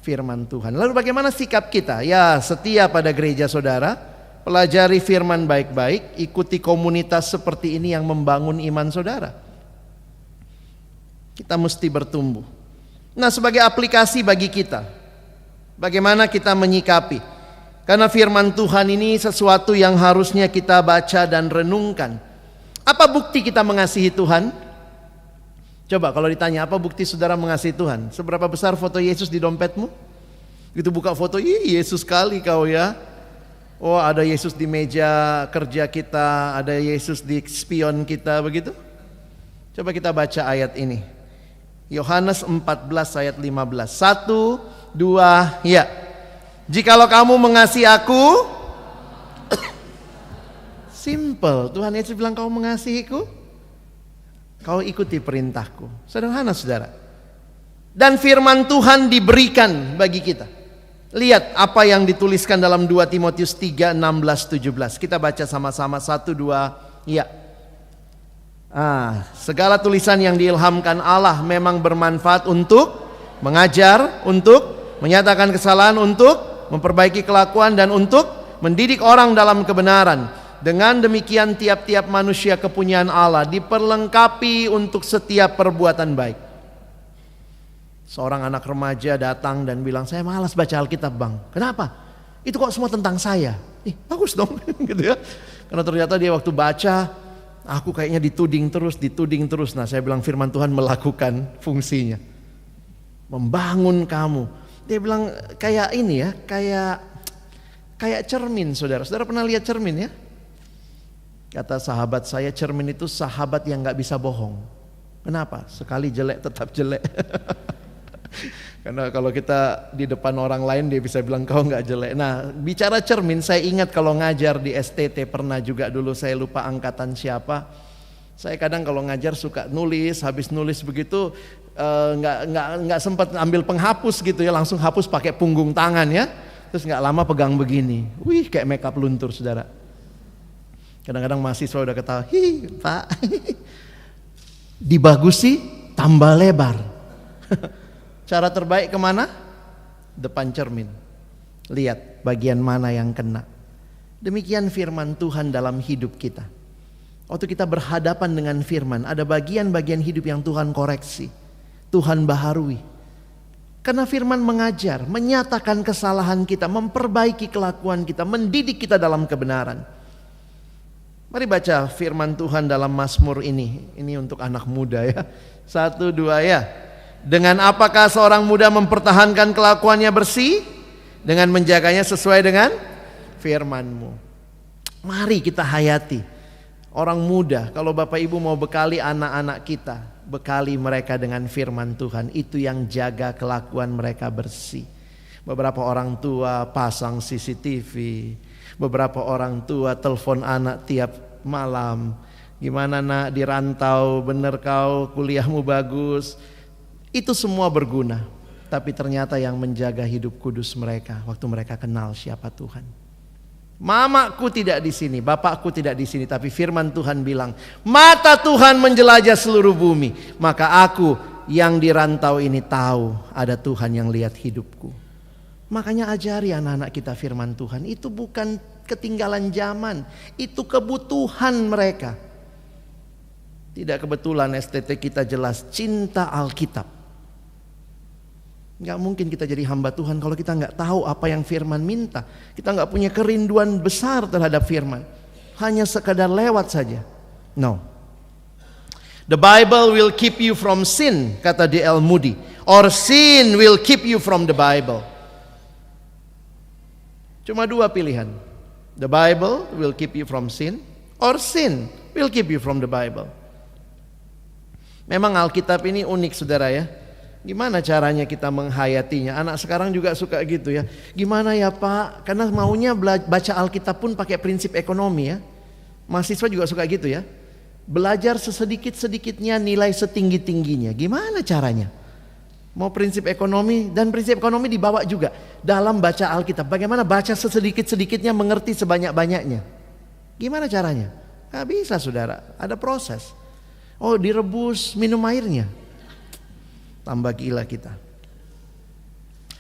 firman Tuhan. Lalu bagaimana sikap kita? Ya setia pada gereja saudara, pelajari firman baik-baik, ikuti komunitas seperti ini yang membangun iman saudara. Kita mesti bertumbuh. Nah sebagai aplikasi bagi kita, bagaimana kita menyikapi? Karena firman Tuhan ini sesuatu yang harusnya kita baca dan renungkan. Apa bukti kita mengasihi Tuhan? Coba kalau ditanya apa bukti saudara mengasihi Tuhan? Seberapa besar foto Yesus di dompetmu? Gitu buka foto, ih Yesus kali kau ya. Oh ada Yesus di meja kerja kita, ada Yesus di spion kita begitu. Coba kita baca ayat ini. Yohanes 14 ayat 15. 1, 2, ya. Jikalau kamu mengasihi aku, simple. Tuhan Yesus bilang kau mengasihiku, kau ikuti perintahku. Sederhana saudara. Dan firman Tuhan diberikan bagi kita. Lihat apa yang dituliskan dalam 2 Timotius 3, 16, 17. Kita baca sama-sama 1, 2, ya. Segala tulisan yang diilhamkan Allah memang bermanfaat untuk mengajar, untuk menyatakan kesalahan, untuk memperbaiki kelakuan dan untuk mendidik orang dalam kebenaran. Dengan demikian tiap-tiap manusia kepunyaan Allah diperlengkapi untuk setiap perbuatan baik. Seorang anak remaja datang dan bilang, saya malas baca Alkitab bang. Kenapa? Itu kok semua tentang saya. Bagus dong gitu ya. Karena ternyata dia waktu baca, aku kayaknya dituding terus. Nah saya bilang firman Tuhan melakukan fungsinya. Membangun kamu. Dia bilang kayak ini ya, kayak cermin saudara. Saudara pernah lihat cermin ya? Kata sahabat saya, cermin itu sahabat yang gak bisa bohong. Kenapa? Sekali jelek tetap jelek. Karena kalau kita di depan orang lain dia bisa bilang kau gak jelek. Nah bicara cermin, saya ingat kalau ngajar di STT pernah juga dulu, saya lupa angkatan siapa. Saya kadang kalau ngajar suka nulis, habis nulis begitu nggak sempat ambil penghapus gitu ya, langsung hapus pakai punggung tangan ya. Terus nggak lama pegang begini, wih kayak makeup luntur saudara. Kadang-kadang mahasiswa udah ketawa, hi pak, dibagusi tambah lebar. Cara terbaik kemana? Depan cermin. Lihat bagian mana yang kena. Demikian firman Tuhan dalam hidup kita. Waktu kita berhadapan dengan firman, ada bagian-bagian hidup yang Tuhan koreksi, Tuhan baharui. Karena firman mengajar, menyatakan kesalahan kita, memperbaiki kelakuan kita, mendidik kita dalam kebenaran. Mari baca firman Tuhan dalam Mazmur ini. Ini untuk anak muda ya. 1, 2 ya. Dengan apakah seorang muda mempertahankan kelakuannya bersih? Dengan menjaganya sesuai dengan firman-Mu. Mari kita hayati. Orang muda, kalau Bapak Ibu mau bekali anak-anak kita, bekali mereka dengan firman Tuhan. Itu yang jaga kelakuan mereka bersih. Beberapa orang tua pasang CCTV. Beberapa orang tua telepon anak tiap malam. Gimana nak di rantau, bener kau, kuliahmu bagus. Itu semua berguna. Tapi ternyata yang menjaga hidup kudus mereka waktu mereka kenal siapa Tuhan. Mamaku tidak di sini, bapakku tidak di sini, tapi firman Tuhan bilang, mata Tuhan menjelajah seluruh bumi. Maka aku yang di rantau ini tahu ada Tuhan yang lihat hidupku. Makanya ajari anak-anak kita firman Tuhan. Itu bukan ketinggalan zaman, itu kebutuhan mereka. Tidak kebetulan STT kita jelas cinta Alkitab. Gak mungkin kita jadi hamba Tuhan kalau kita gak tahu apa yang firman minta. Kita gak punya kerinduan besar terhadap firman. Hanya sekadar lewat saja. No. The Bible will keep you from sin, kata D.L. Moody. Or sin will keep you from the Bible. Cuma dua pilihan. The Bible will keep you from sin, or sin will keep you from the Bible. Memang Alkitab ini unik saudara ya. Gimana caranya kita menghayatinya? Anak sekarang juga suka gitu ya. Gimana ya Pak? Karena maunya baca Alkitab pun pakai prinsip ekonomi ya. Mahasiswa juga suka gitu ya. Belajar sesedikit-sedikitnya, nilai setinggi-tingginya. Gimana caranya? Mau prinsip ekonomi, dan prinsip ekonomi dibawa juga dalam baca Alkitab. Bagaimana baca sesedikit-sedikitnya, mengerti sebanyak-banyaknya. Gimana caranya? Gak bisa saudara, ada proses. Oh direbus minum airnya. Tambah gila kita.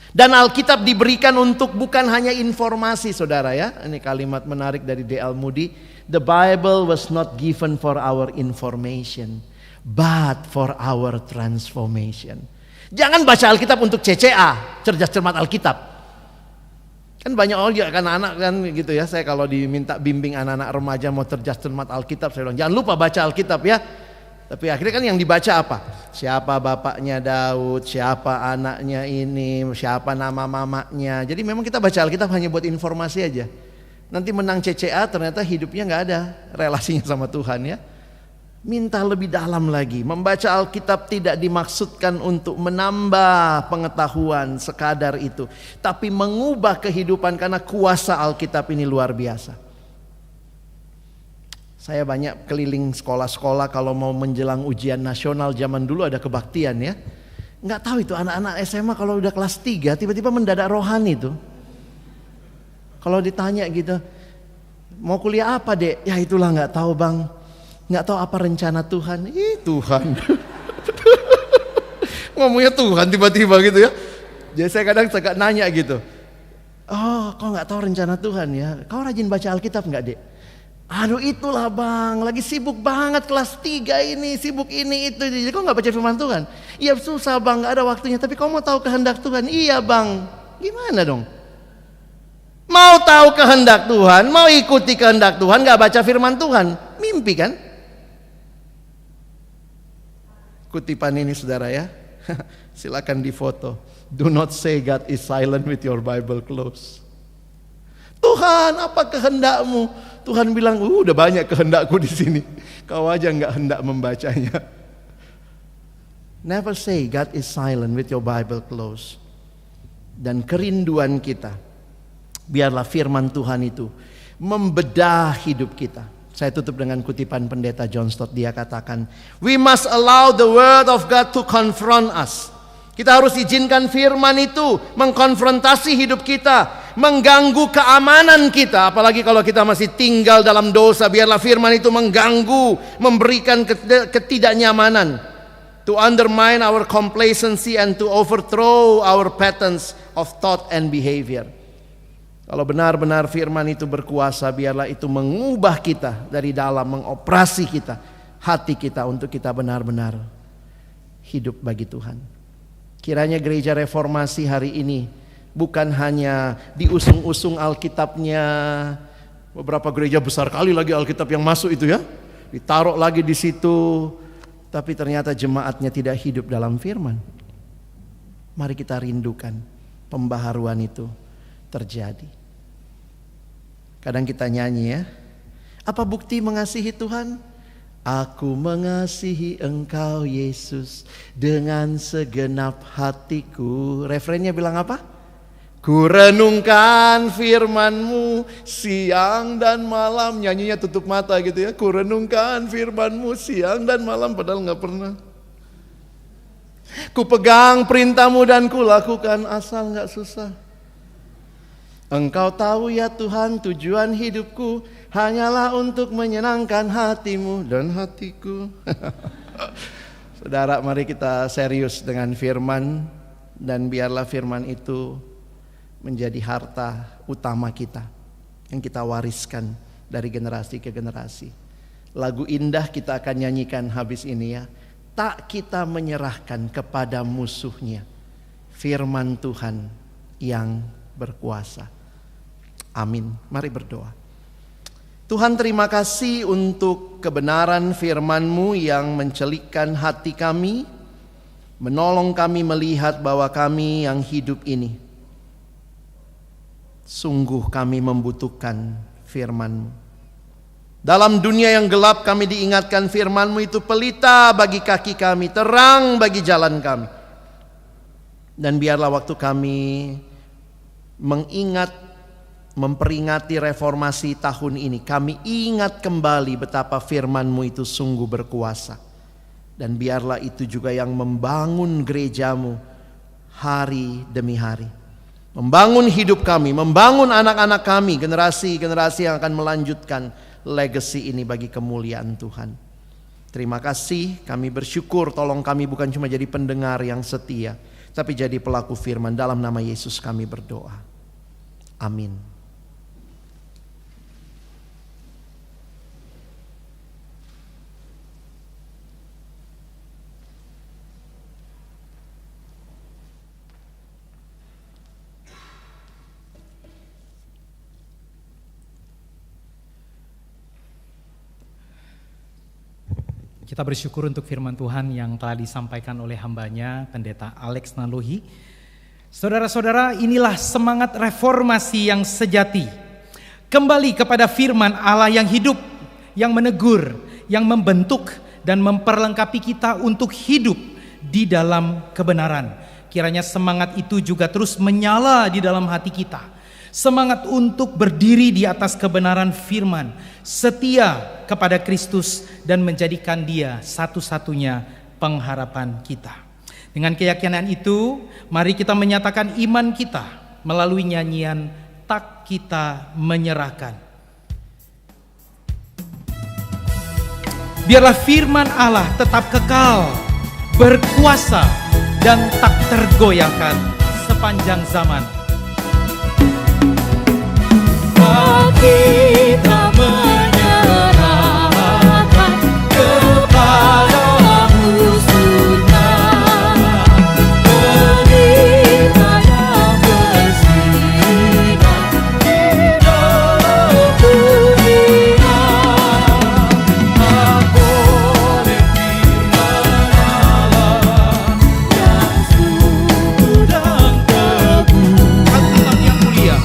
Dan Alkitab diberikan untuk bukan hanya informasi saudara ya. Ini kalimat menarik dari D.L. Moody. The Bible was not given for our information, but for our transformation. Jangan baca Alkitab untuk CCA, cerdas cermat Alkitab. Kan banyak orang juga kan anak kan gitu ya. Saya kalau diminta bimbing anak-anak remaja mau cerdas cermat Alkitab, saya bilang jangan lupa baca Alkitab ya. Tapi akhirnya kan yang dibaca apa? Siapa bapaknya Daud, siapa anaknya ini, siapa nama mamanya. Jadi memang kita baca Alkitab hanya buat informasi aja. Nanti menang CCA ternyata hidupnya gak ada relasinya sama Tuhan ya. Minta lebih dalam lagi. Membaca Alkitab tidak dimaksudkan untuk menambah pengetahuan sekadar itu. Tapi mengubah kehidupan karena kuasa Alkitab ini luar biasa. Saya banyak keliling sekolah-sekolah kalau mau menjelang ujian nasional zaman dulu ada kebaktian ya. Nggak tahu itu anak-anak SMA kalau udah kelas 3 tiba-tiba mendadak rohani tuh. Kalau ditanya gitu, mau kuliah apa dek? Ya itulah nggak tahu bang. Nggak tahu apa rencana Tuhan. Ih Tuhan. Ngomongnya Tuhan tiba-tiba gitu ya. Jadi saya kadang suka nanya gitu. Oh kau nggak tahu rencana Tuhan ya. Kau rajin baca Alkitab nggak dek? Aduh itulah bang, lagi sibuk banget kelas 3 ini, sibuk ini itu. Jadi kok gak baca firman Tuhan? Iya susah bang, gak ada waktunya. Tapi kau mau tahu kehendak Tuhan? Iya bang. Gimana dong? Mau tahu kehendak Tuhan, mau ikuti kehendak Tuhan, gak baca firman Tuhan? Mimpi kan? Kutipan ini saudara ya. Silakan difoto. Do not say God is silent with your Bible closed. Tuhan, apa kehendakmu? Tuhan bilang, udah banyak kehendakku di sini. Kau aja nggak hendak membacanya. Never say God is silent with your Bible closed. Dan kerinduan kita, biarlah firman Tuhan itu membedah hidup kita. Saya tutup dengan kutipan pendeta John Stott. Dia katakan, we must allow the word of God to confront us. Kita harus izinkan firman itu mengkonfrontasi hidup kita, mengganggu keamanan kita. Apalagi kalau kita masih tinggal dalam dosa, biarlah firman itu mengganggu, memberikan ketidaknyamanan. To undermine our complacency and to overthrow our patterns of thought and behavior. Kalau benar-benar firman itu berkuasa, biarlah itu mengubah kita dari dalam, mengoperasi kita, hati kita untuk kita benar-benar hidup bagi Tuhan. Kiranya gereja reformasi hari ini bukan hanya diusung-usung Alkitabnya. Beberapa gereja besar kali lagi Alkitab yang masuk itu ya, ditaruh lagi di situ. Tapi ternyata jemaatnya tidak hidup dalam firman. Mari kita rindukan pembaharuan itu. terjadi. Kadang kita nyanyi ya, apa bukti mengasihi Tuhan? Aku mengasihi Engkau Yesus dengan segenap hatiku. Refrennya bilang apa? Ku renungkan firman-Mu siang dan malam. Nyanyinya tutup mata gitu ya. Ku renungkan firman-Mu siang dan malam, padahal gak pernah. Ku pegang perintah-Mu dan ku lakukan asal gak susah. Engkau tahu ya Tuhan, tujuan hidupku hanyalah untuk menyenangkan hati-Mu dan hatiku. Saudara, mari kita serius dengan firman, dan biarlah firman itu menjadi harta utama kita yang kita wariskan dari generasi ke generasi. Lagu indah kita akan nyanyikan habis ini ya. Tak kita menyerahkan kepada musuhnya, firman Tuhan yang berkuasa. Amin. Mari berdoa. Tuhan, terima kasih untuk kebenaran firman-Mu yang mencelikkan hati kami, menolong kami melihat bahwa kami yang hidup ini sungguh kami membutuhkan firman-Mu. Dalam dunia yang gelap kami diingatkan firman-Mu itu pelita bagi kaki kami, terang bagi jalan kami. Dan biarlah waktu kami memperingati reformasi tahun ini, kami ingat kembali betapa firman-Mu itu sungguh berkuasa. Dan biarlah itu juga yang membangun gereja-Mu hari demi hari. Membangun hidup kami, membangun anak-anak kami, generasi-generasi yang akan melanjutkan legacy ini bagi kemuliaan Tuhan. Terima kasih, kami bersyukur, tolong kami bukan cuma jadi pendengar yang setia, tapi jadi pelaku firman. Dalam nama Yesus kami berdoa. Amin. Kita bersyukur untuk firman Tuhan yang telah disampaikan oleh hambanya, Pendeta Alex Nanlohi. Saudara-saudara, inilah semangat reformasi yang sejati. Kembali kepada firman Allah yang hidup, yang menegur, yang membentuk dan memperlengkapi kita untuk hidup di dalam kebenaran. Kiranya semangat itu juga terus menyala di dalam hati kita. Semangat untuk berdiri di atas kebenaran firman, setia kepada Kristus dan menjadikan Dia satu-satunya pengharapan kita. Dengan keyakinan itu, mari kita menyatakan iman kita melalui nyanyian Tak Kita Menyerahkan. Biarlah firman Allah tetap kekal, berkuasa dan tak tergoyahkan sepanjang zaman. Kita menyerahkan kepada musuhnya, pelita yang bersinar di dalam dunia. Boleh firman Allah yang sungguh dan teguh. Alkitab yang mulia.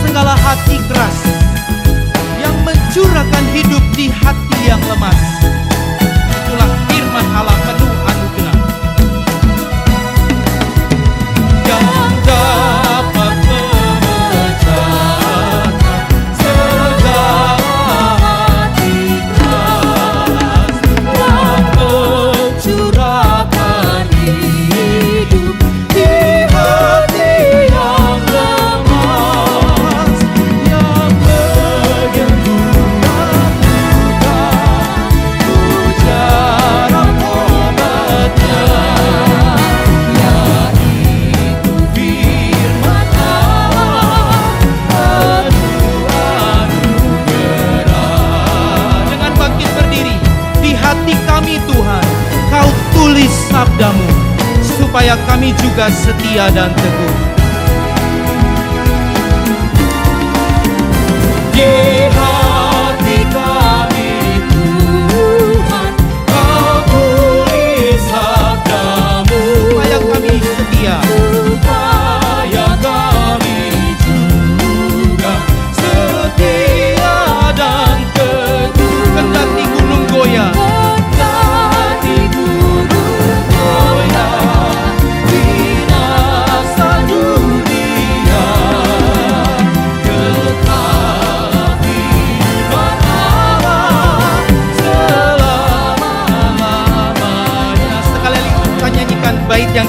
Segala hati keras yang mencurahkan hidup di hati yang lemas. Itulah firman Allah penuh anugerah yang dapat memecahkan segala hati keras, yang mencurahkan hidup di hati yang lemas. Sabdamu, supaya kami juga setia dan teguh. Di hati kami Tuhan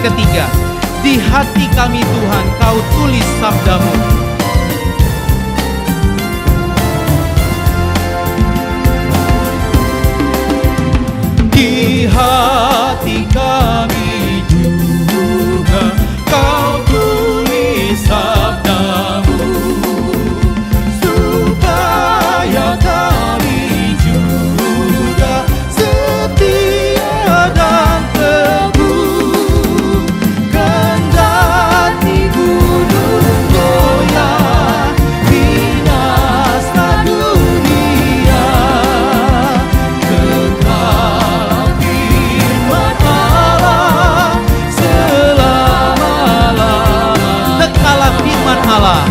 ketiga. Di hati kami Tuhan, Kau tulis sabda-Mu. Di hati kami juga Kau tulis sabda-Mu, supaya kami juga setia dan teguh. Kendati gunung goyah, binasa dunia, kekal firman Allah selama-lamanya. Kekalah firman Allah.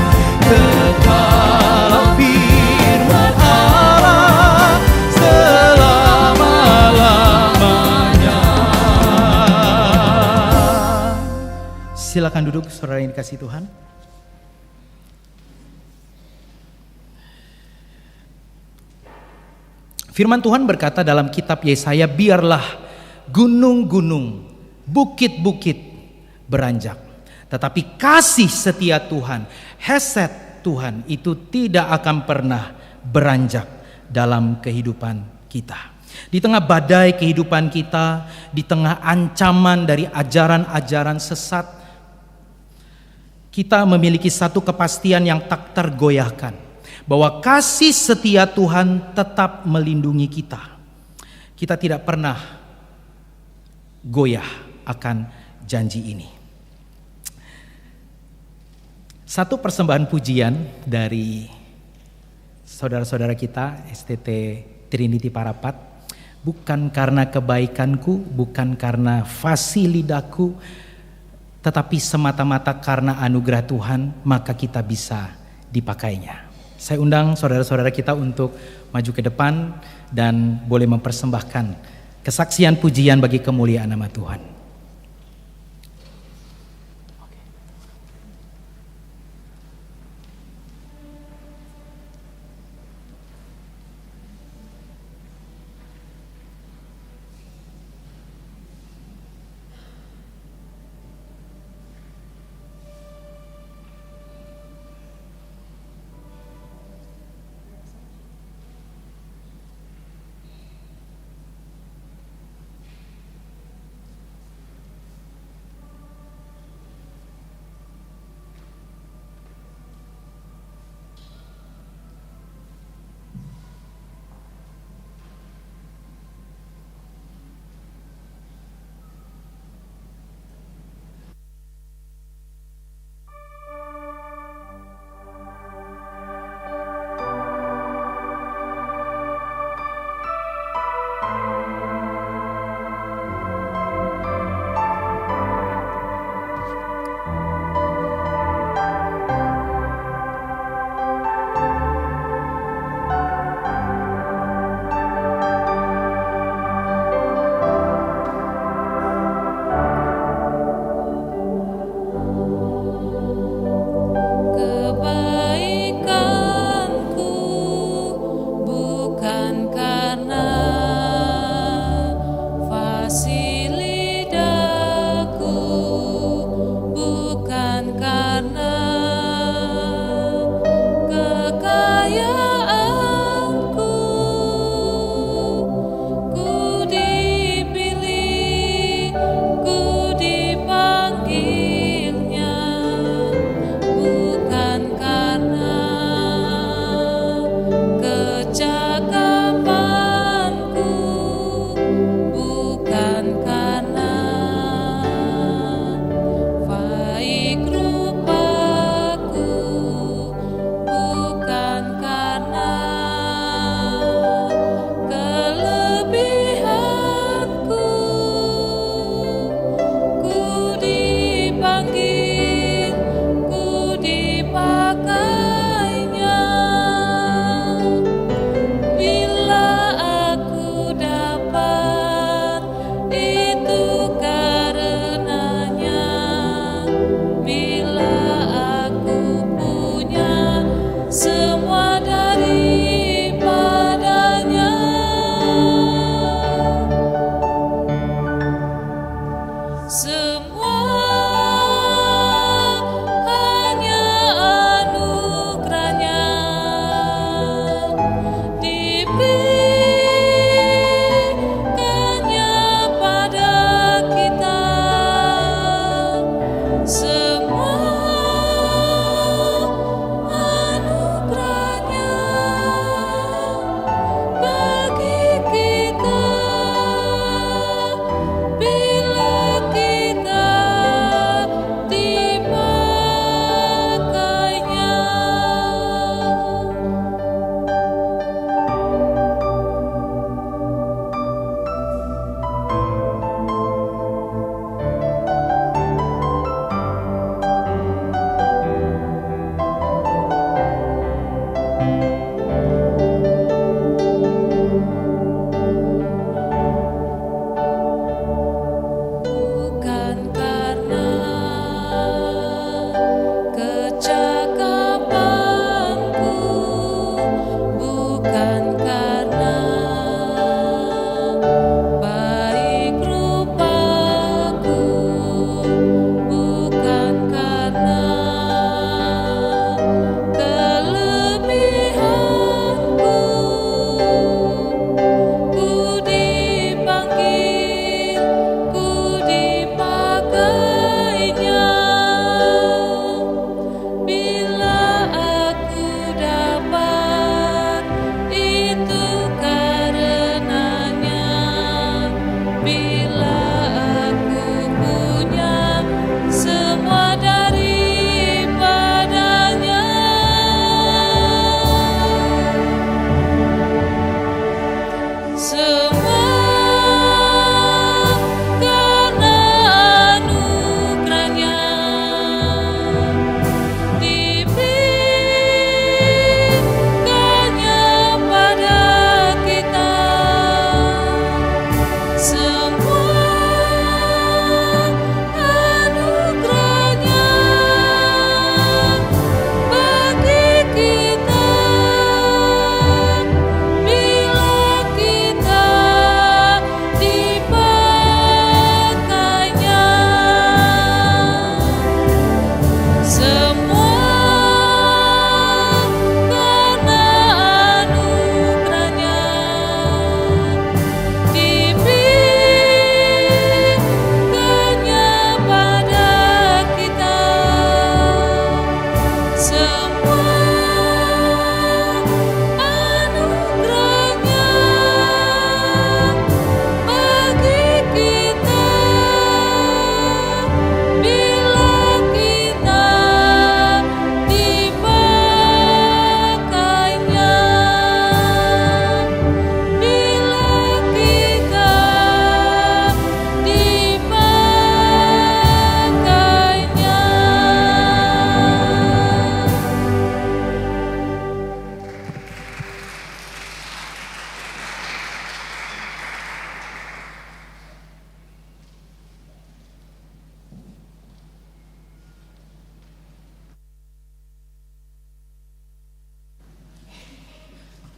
Kekal firman Allah selama-lamanya. Silakan duduk, saudara yang dikasihi Tuhan. Firman Tuhan berkata dalam kitab Yesaya, biarlah gunung-gunung, bukit-bukit beranjak, tetapi kasih setia Tuhan, hesed Tuhan itu tidak akan pernah beranjak dalam kehidupan kita. Di tengah badai kehidupan kita, di tengah ancaman dari ajaran-ajaran sesat, kita memiliki satu kepastian yang tak tergoyahkan, bahwa kasih setia Tuhan tetap melindungi kita. Kita tidak pernah goyah akan janji ini. Satu persembahan pujian dari saudara-saudara kita STT Trinity Parapat. Bukan karena kebaikanku, bukan karena fasilidaku, tetapi semata-mata karena anugerah Tuhan, maka kita bisa dipakainya. Saya undang saudara-saudara kita untuk maju ke depan dan boleh mempersembahkan kesaksian pujian bagi kemuliaan nama Tuhan.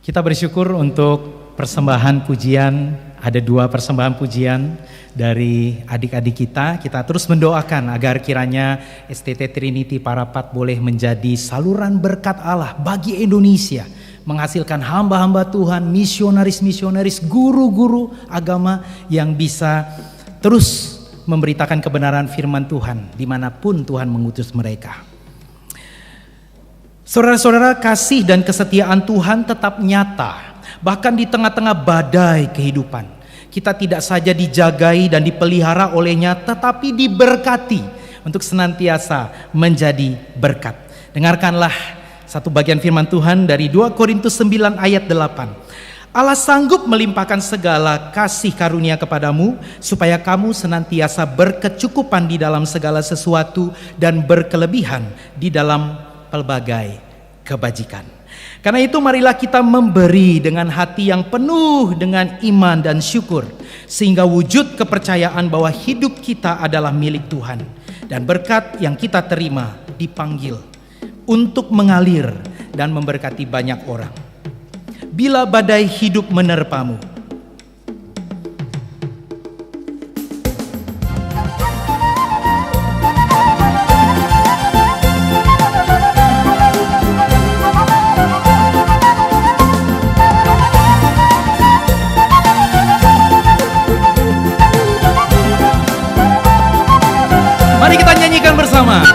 Kita bersyukur untuk persembahan pujian, ada 2 persembahan pujian dari adik-adik kita. Kita terus mendoakan agar kiranya STT Trinity Parapat boleh menjadi saluran berkat Allah bagi Indonesia, menghasilkan hamba-hamba Tuhan, misionaris-misionaris, guru-guru agama yang bisa terus memberitakan kebenaran firman Tuhan dimanapun Tuhan mengutus mereka. Saudara-saudara, kasih dan kesetiaan Tuhan tetap nyata, bahkan di tengah-tengah badai kehidupan. Kita tidak saja dijagai dan dipelihara olehnya, tetapi diberkati untuk senantiasa menjadi berkat. Dengarkanlah satu bagian firman Tuhan dari 2 Korintus 9 ayat 8. Allah sanggup melimpahkan segala kasih karunia kepadamu, supaya kamu senantiasa berkecukupan di dalam segala sesuatu dan berkelebihan di dalam pelbagai kebajikan. Karena itu marilah kita memberi dengan hati yang penuh dengan iman dan syukur, sehingga wujud kepercayaan bahwa hidup kita adalah milik Tuhan, dan berkat yang kita terima dipanggil untuk mengalir dan memberkati banyak orang. Bila badai hidup menerpamu, bersama.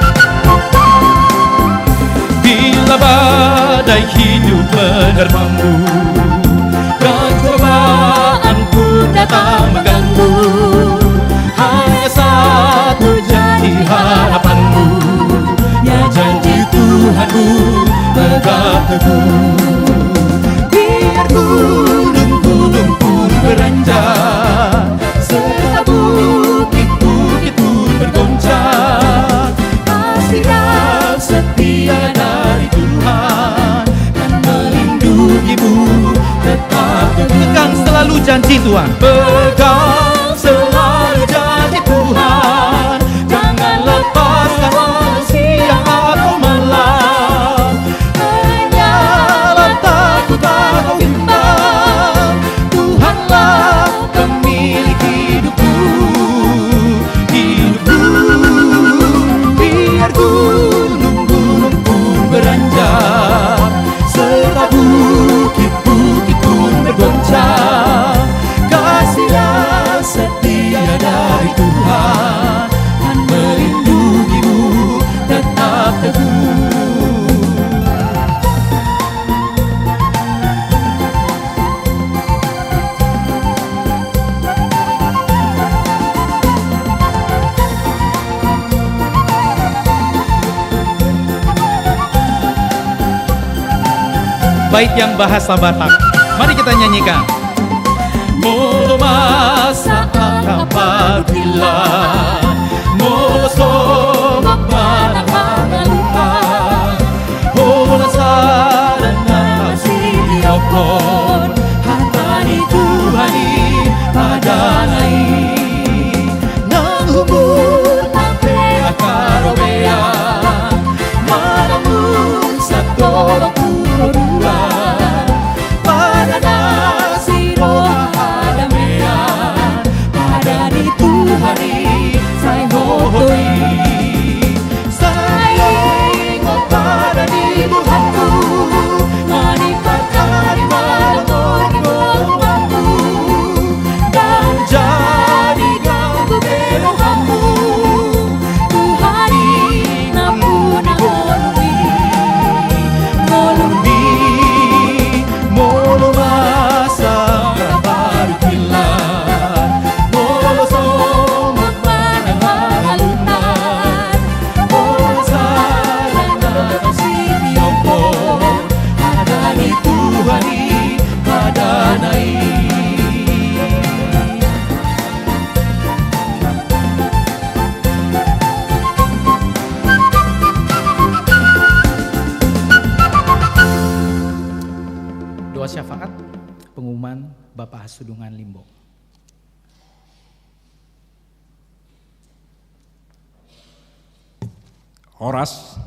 Bila badai hidup menerpamu dan cobaan pun datang mengganggu, hanya satu jadi harapanmu, ya janji Tuhanmu tegak teguh. Biar gunung-gunung pun beranjak, serta bukit-bukit pun bergoncang, kasih setia dari Tuhan dan melindungimu tetap pegang selalu janji Tuhan. Pegang selalu janji Tuhan, jangan lepaskan walau siang atau malam. Hanyalah takut atau bimbang, Tuhanlah pemilik hidupku. Biar gunung-gunung pun beranjak, serta bukit-bukit pun bergoncang, kasih setia dari Tuhan dan melindungimu tetap teguh. Bait yang bahasa Batak, mari kita nyanyikan. Molo masa akapagila, molo somak manang mangalupa, molo saran na siliopon, hatani Tuhani padanai, nang humul ate akarobea, malamun sa tolong kurudura, pada nasiro hadamean, pada di Tuhani saya hohoi, saya ingat pada di Tuhanku, menikmati malam berdoaku, dan jadikan kebenaranmu, Tuhani nampuni molumi, molo masa baru kilat, molo somak manang mangalunan, molo sarana siniopon, hadani Tuhani padanai. Doa syafaat, pengumuman Bapak Hasudungan Limbo. Horas,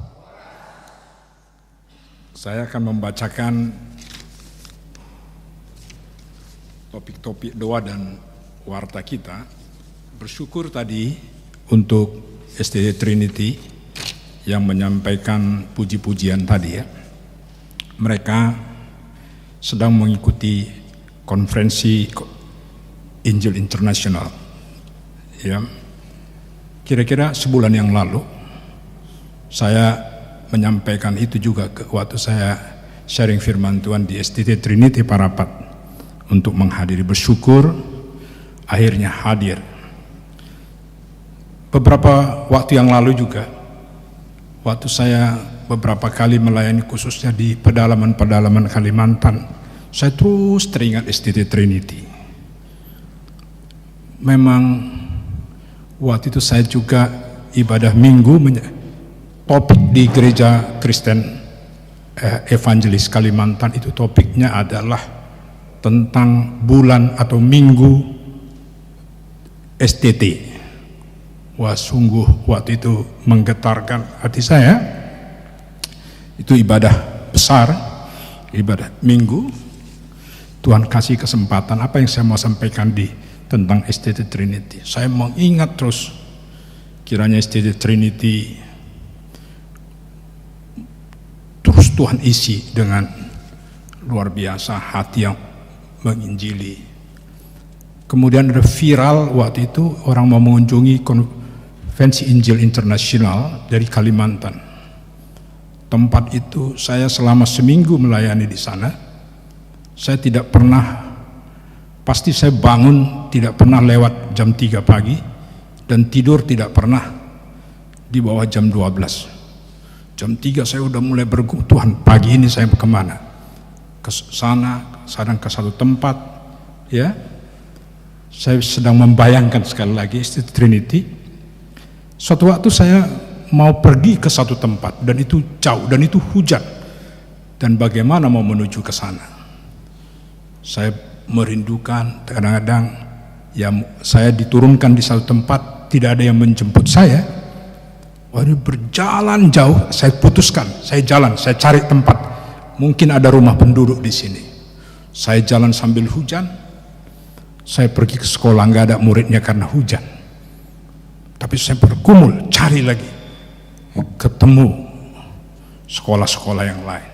saya akan membacakan topik-topik doa dan warta kita. Bersyukur tadi untuk STT Trinity yang menyampaikan puji-pujian tadi ya. Mereka sedang mengikuti konferensi Injil Internasional. Ya. Kira-kira sebulan yang lalu saya menyampaikan itu juga waktu saya sharing firman Tuhan di STT Trinity Parapat untuk menghadiri. Bersyukur akhirnya hadir. Beberapa waktu yang lalu juga waktu saya beberapa kali melayani khususnya di pedalaman-pedalaman Kalimantan, saya terus teringat STT Trinity. Memang waktu itu saya juga ibadah minggu, topik di gereja Kristen Evangelis Kalimantan itu topiknya adalah tentang bulan atau minggu STT. Wah, sungguh waktu itu menggetarkan hati saya. Itu ibadah besar, ibadah minggu. Tuhan kasih kesempatan, apa yang saya mau sampaikan tentang STT Trinity. Saya mengingat terus, kiranya STT Trinity terus Tuhan isi dengan luar biasa hati yang menginjili. Kemudian ada viral waktu itu, orang mau mengunjungi konferensi Injil Internasional dari Kalimantan. Tempat itu saya selama seminggu melayani di sana. Saya tidak pernah, pasti saya bangun tidak pernah lewat jam 3 pagi dan tidur tidak pernah di bawah jam 12. Jam 3 saya udah mulai bergumul, Tuhan pagi ini saya kemana? Ke sana, kadang ke satu tempat, ya. Saya sedang membayangkan sekali lagi STT Trinity. Suatu waktu saya mau pergi ke satu tempat dan itu jauh dan itu hujan, dan bagaimana mau menuju ke sana? Saya merindukan, kadang-kadang ya saya diturunkan di satu tempat, tidak ada yang menjemput saya. Waduh, berjalan jauh, saya putuskan, saya jalan, saya cari tempat, mungkin ada rumah penduduk di sini. Saya jalan sambil hujan, saya pergi ke sekolah, nggak ada muridnya karena hujan. Tapi saya bergumul, cari lagi, ketemu sekolah-sekolah yang lain.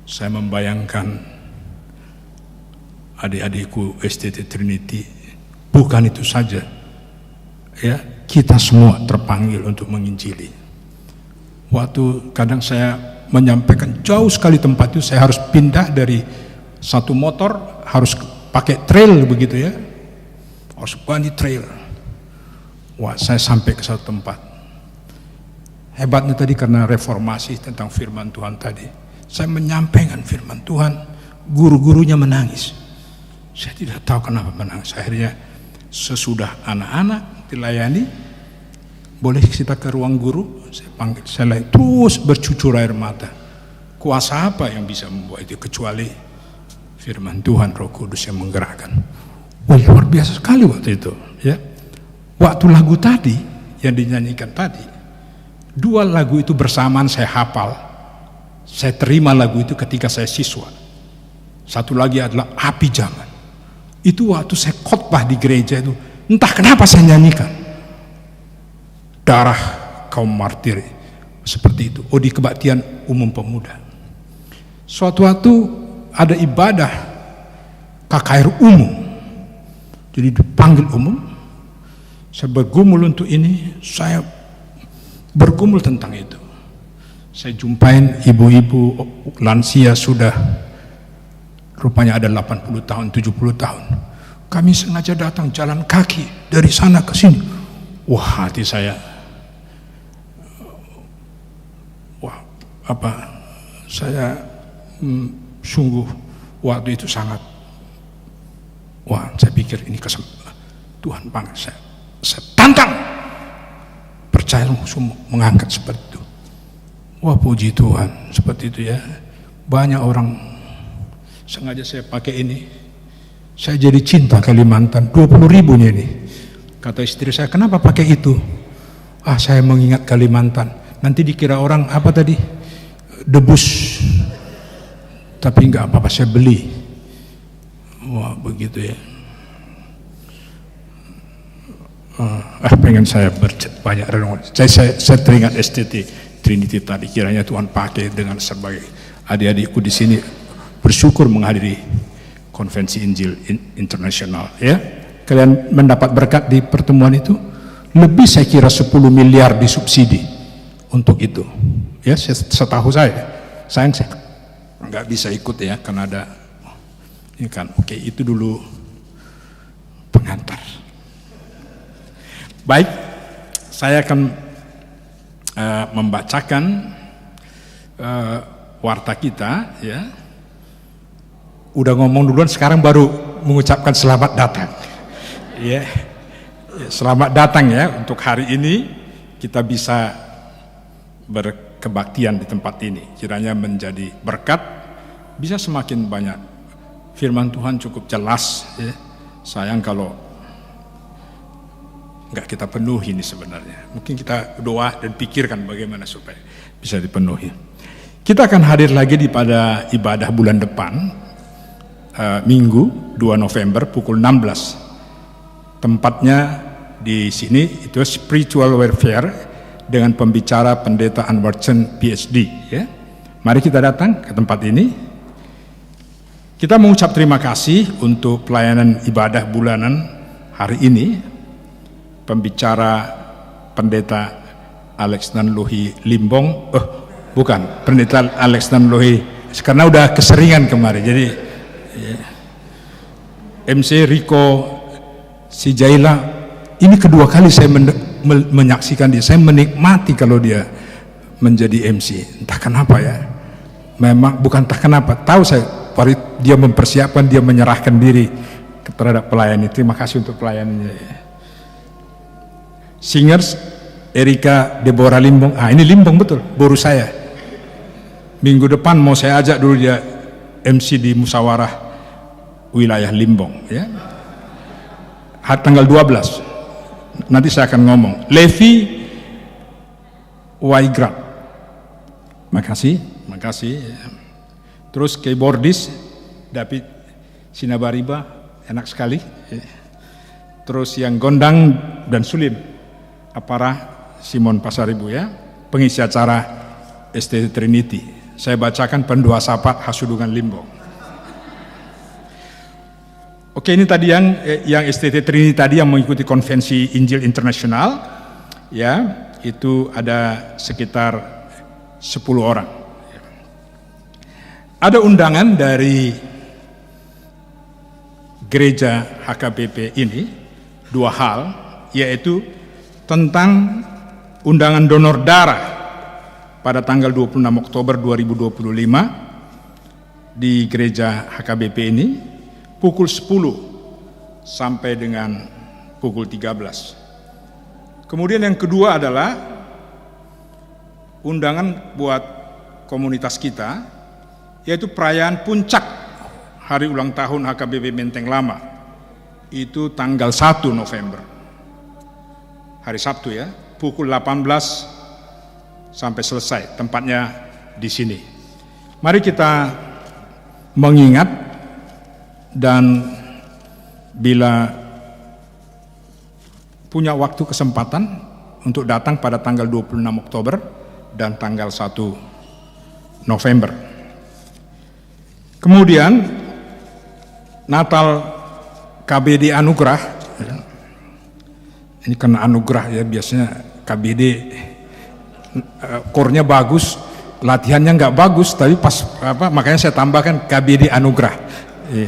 Saya membayangkan adik-adikku STT Trinity, bukan itu saja, ya, kita semua terpanggil untuk menginjili. Waktu kadang saya menyampaikan jauh sekali tempat itu, saya harus pindah dari satu motor, harus pakai trail begitu ya, harus ganti trail. Wah, saya sampai ke satu tempat. Hebatnya tadi karena reformasi tentang firman Tuhan tadi, saya menyampaikan firman Tuhan, guru-gurunya menangis. Saya tidak tahu kenapa menangis. Akhirnya sesudah anak-anak dilayani, boleh kita ke ruang guru? Saya panggil, saya terus bercucur air mata. Kuasa apa yang bisa membuat itu kecuali firman Tuhan, Roh Kudus yang menggerakkan. Wah, luar biasa sekali waktu itu, ya. Waktu lagu tadi yang dinyanyikan tadi, 2 lagu itu bersamaan saya hafal. Saya terima lagu itu ketika saya siswa. Satu lagi adalah Api Zaman. Itu waktu saya khotbah di gereja itu, entah kenapa saya nyanyikan darah kaum martir seperti itu. Oh, di kebaktian umum pemuda. Suatu waktu ada ibadah KKR umum. Jadi dipanggil umum. Saya bergumul untuk ini, saya bergumul tentang itu. Saya jumpain ibu-ibu lansia sudah rupanya ada 80 tahun, 70 tahun. Kami sengaja datang jalan kaki dari sana ke sini. Wah, hati saya, saya sungguh waktu itu sangat, saya pikir ini Tuhan banget. Saya tantang, percaya semua mengangkat seperti itu. Wah, puji Tuhan, seperti itu ya. Banyak orang, sengaja saya pakai ini. Saya jadi cinta Kalimantan, 20.000 ini. Kata istri saya, kenapa pakai itu? Saya mengingat Kalimantan. Nanti dikira orang apa tadi? Debus. Tapi enggak apa-apa, saya beli. Wah, begitu ya. Pengen saya banyak renungan. Saya teringat STT Trinity tadi, kiranya Tuhan pakai dengan sebagai adik-adikku di sini bersyukur menghadiri konvensi Injil internasional. Ya, kalian mendapat berkat di pertemuan itu, lebih saya kira 10 miliar disubsidi untuk itu. Ya, setahu saya nggak bisa ikut ya, karena ada ini kan. Oke, itu dulu pengantar. Baik, saya akan membacakan warta kita, ya. Udah ngomong duluan, sekarang baru mengucapkan selamat datang. Ya, selamat datang ya untuk hari ini kita bisa berkebaktian di tempat ini. Kiranya menjadi berkat, bisa semakin banyak. Firman Tuhan cukup jelas. Ya. Sayang kalau nggak kita penuhi ini sebenarnya. Mungkin kita doa dan pikirkan bagaimana supaya bisa dipenuhi. Kita akan hadir lagi pada ibadah bulan depan, Minggu 2 November pukul 16. Tempatnya di sini itu spiritual warfare dengan pembicara Pendeta Anwar Chen PhD. Ya. Mari kita datang ke tempat ini. Kita mengucap terima kasih untuk pelayanan ibadah bulanan hari ini. Pembicara Pendeta Alex Nanlohi Limbong, bukan Pendeta Alex Nanlohi, karena udah keseringan kemarin. Jadi ya. MC Riko Sijaila, ini kedua kali saya menyaksikan dia. Saya menikmati kalau dia menjadi MC. Entah kenapa ya. Memang bukan entah kenapa. Tahu saya dia mempersiapkan, dia menyerahkan diri terhadap pelayan ini. Terima kasih untuk pelayanannya. Singers Erika Deborah Limbong. Ini Limbong betul, boru saya. Minggu depan mau saya ajak dulu dia MC di musyawarah wilayah Limbong ya. Tanggal 12. Nanti saya akan ngomong. Levi Waigrat. Makasih. Terus keyboardis David Sinabariba, enak sekali. Terus yang gondang dan sulim Aparah Simon Pasaribu ya, pengisi acara STT Trinity. Saya bacakan pendoa syafaat Hasudungan Limbong. Oke, ini tadi yang STT Trinity tadi yang mengikuti konvensi Injil internasional, ya, itu ada sekitar 10 orang. Ada undangan dari gereja HKBP ini, 2 hal, yaitu tentang undangan donor darah pada tanggal 26 Oktober 2025 di gereja HKBP ini. pukul 10 sampai dengan pukul 13. Kemudian yang kedua adalah undangan buat komunitas kita, yaitu perayaan puncak hari ulang tahun HKBP Menteng Lama. Itu tanggal 1 November. Hari Sabtu ya, pukul 18 sampai selesai, tempatnya di sini. Mari kita mengingat, dan bila punya waktu kesempatan untuk datang pada tanggal 26 Oktober dan tanggal 1 November. Kemudian Natal KBD Anugerah, ini karena anugerah ya, biasanya KBD kornya bagus, latihannya nggak bagus, tapi pas makanya saya tambahkan KBD Anugerah. Ya,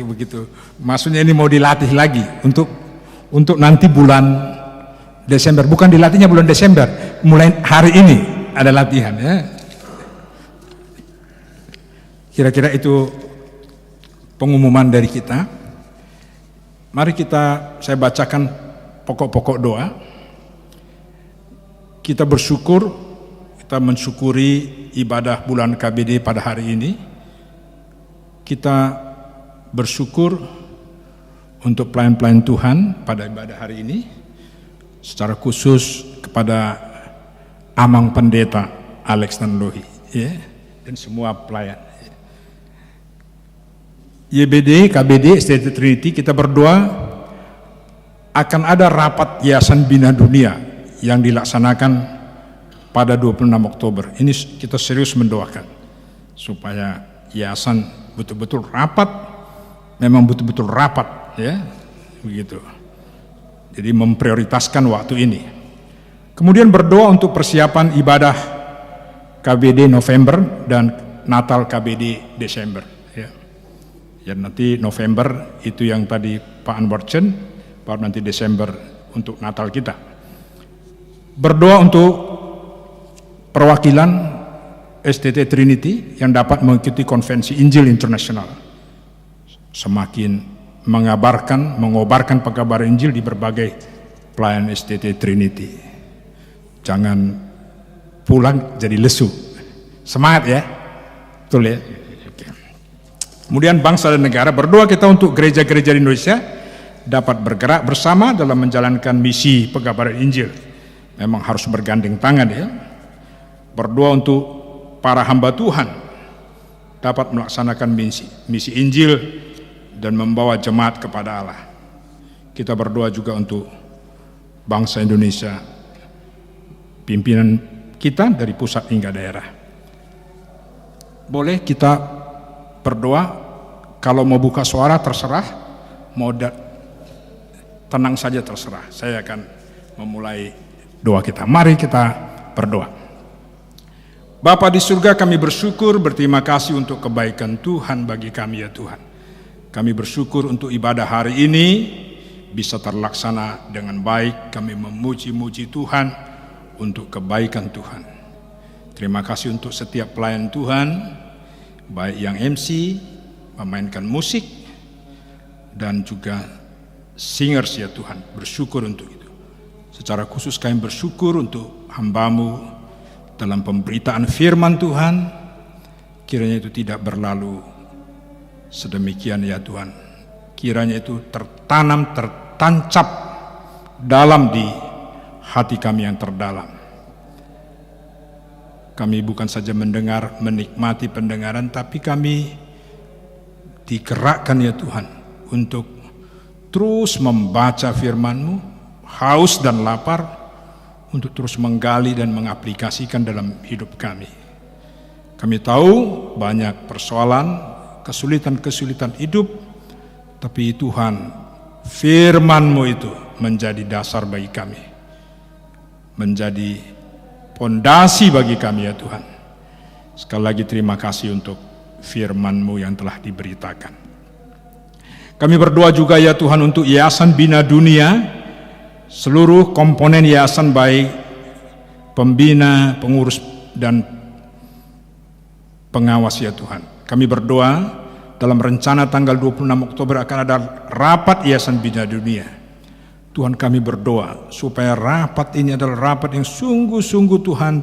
begitu. Maksudnya ini mau dilatih lagi untuk nanti bulan Desember. Bukan dilatihnya bulan Desember, mulai hari ini ada latihan ya. Kira-kira itu pengumuman dari kita. Mari saya bacakan pokok-pokok doa. Kita bersyukur, kita mensyukuri ibadah bulan KBD pada hari ini. Kita bersyukur untuk pelayan-pelayan Tuhan pada ibadah hari ini, secara khusus kepada Amang Pendeta Alex Nanlohi ya, dan semua pelayan. YBD, KBD, SDT Trinity, kita berdoa akan ada rapat Yayasan Bina Dunia yang dilaksanakan pada 26 Oktober. Ini kita serius mendoakan supaya yayasan betul-betul rapat, memang betul-betul rapat ya, begitu. Jadi memprioritaskan waktu ini. Kemudian berdoa untuk persiapan ibadah KBD November dan Natal KBD Desember ya. Ya nanti November itu yang tadi Pak Anwar Chen, baru nanti Desember untuk Natal kita. Berdoa untuk perwakilan SDT Trinity yang dapat mengikuti konvensi Injil Internasional, semakin mengobarkan pekabaran Injil di berbagai pelayan SDT Trinity. Jangan pulang jadi lesu. Semangat ya, betul ya. Kemudian bangsa dan negara, berdoa kita untuk gereja-gereja di Indonesia dapat bergerak bersama dalam menjalankan misi pekabaran Injil. Memang harus bergandeng tangan ya. Berdoa untuk para hamba Tuhan dapat melaksanakan misi Injil dan membawa jemaat kepada Allah. Kita berdoa juga untuk bangsa Indonesia, pimpinan kita dari pusat hingga daerah. Boleh kita berdoa, kalau mau buka suara terserah, mau tenang saja terserah. Saya akan memulai doa kita. Mari kita berdoa. Bapa di surga, kami bersyukur, berterima kasih untuk kebaikan Tuhan bagi kami ya Tuhan. Kami bersyukur untuk ibadah hari ini bisa terlaksana dengan baik. Kami memuji-muji Tuhan untuk kebaikan Tuhan. Terima kasih untuk setiap pelayan Tuhan, baik yang MC, memainkan musik, dan juga singers ya Tuhan. Bersyukur untuk itu. Secara khusus kami bersyukur untuk hamba-Mu dalam pemberitaan firman Tuhan. Kiranya itu tidak berlalu sedemikian ya Tuhan. Kiranya itu tertancap dalam di hati kami yang terdalam. Kami bukan saja mendengar, menikmati pendengaran, tapi kami digerakkan ya Tuhan untuk terus membaca firman-Mu, haus dan lapar, untuk terus menggali dan mengaplikasikan dalam hidup kami. Kami tahu banyak persoalan, kesulitan-kesulitan hidup, tapi Tuhan, firman-Mu itu menjadi dasar bagi kami, menjadi pondasi bagi kami ya Tuhan. Sekali lagi terima kasih untuk firman-Mu yang telah diberitakan. Kami berdoa juga ya Tuhan untuk Yayasan Bina Dunia, seluruh komponen yayasan baik pembina, pengurus dan pengawas ya Tuhan. Kami berdoa dalam rencana tanggal 26 Oktober akan ada rapat Yayasan Bina Dunia. Tuhan, kami berdoa supaya rapat ini adalah rapat yang sungguh-sungguh Tuhan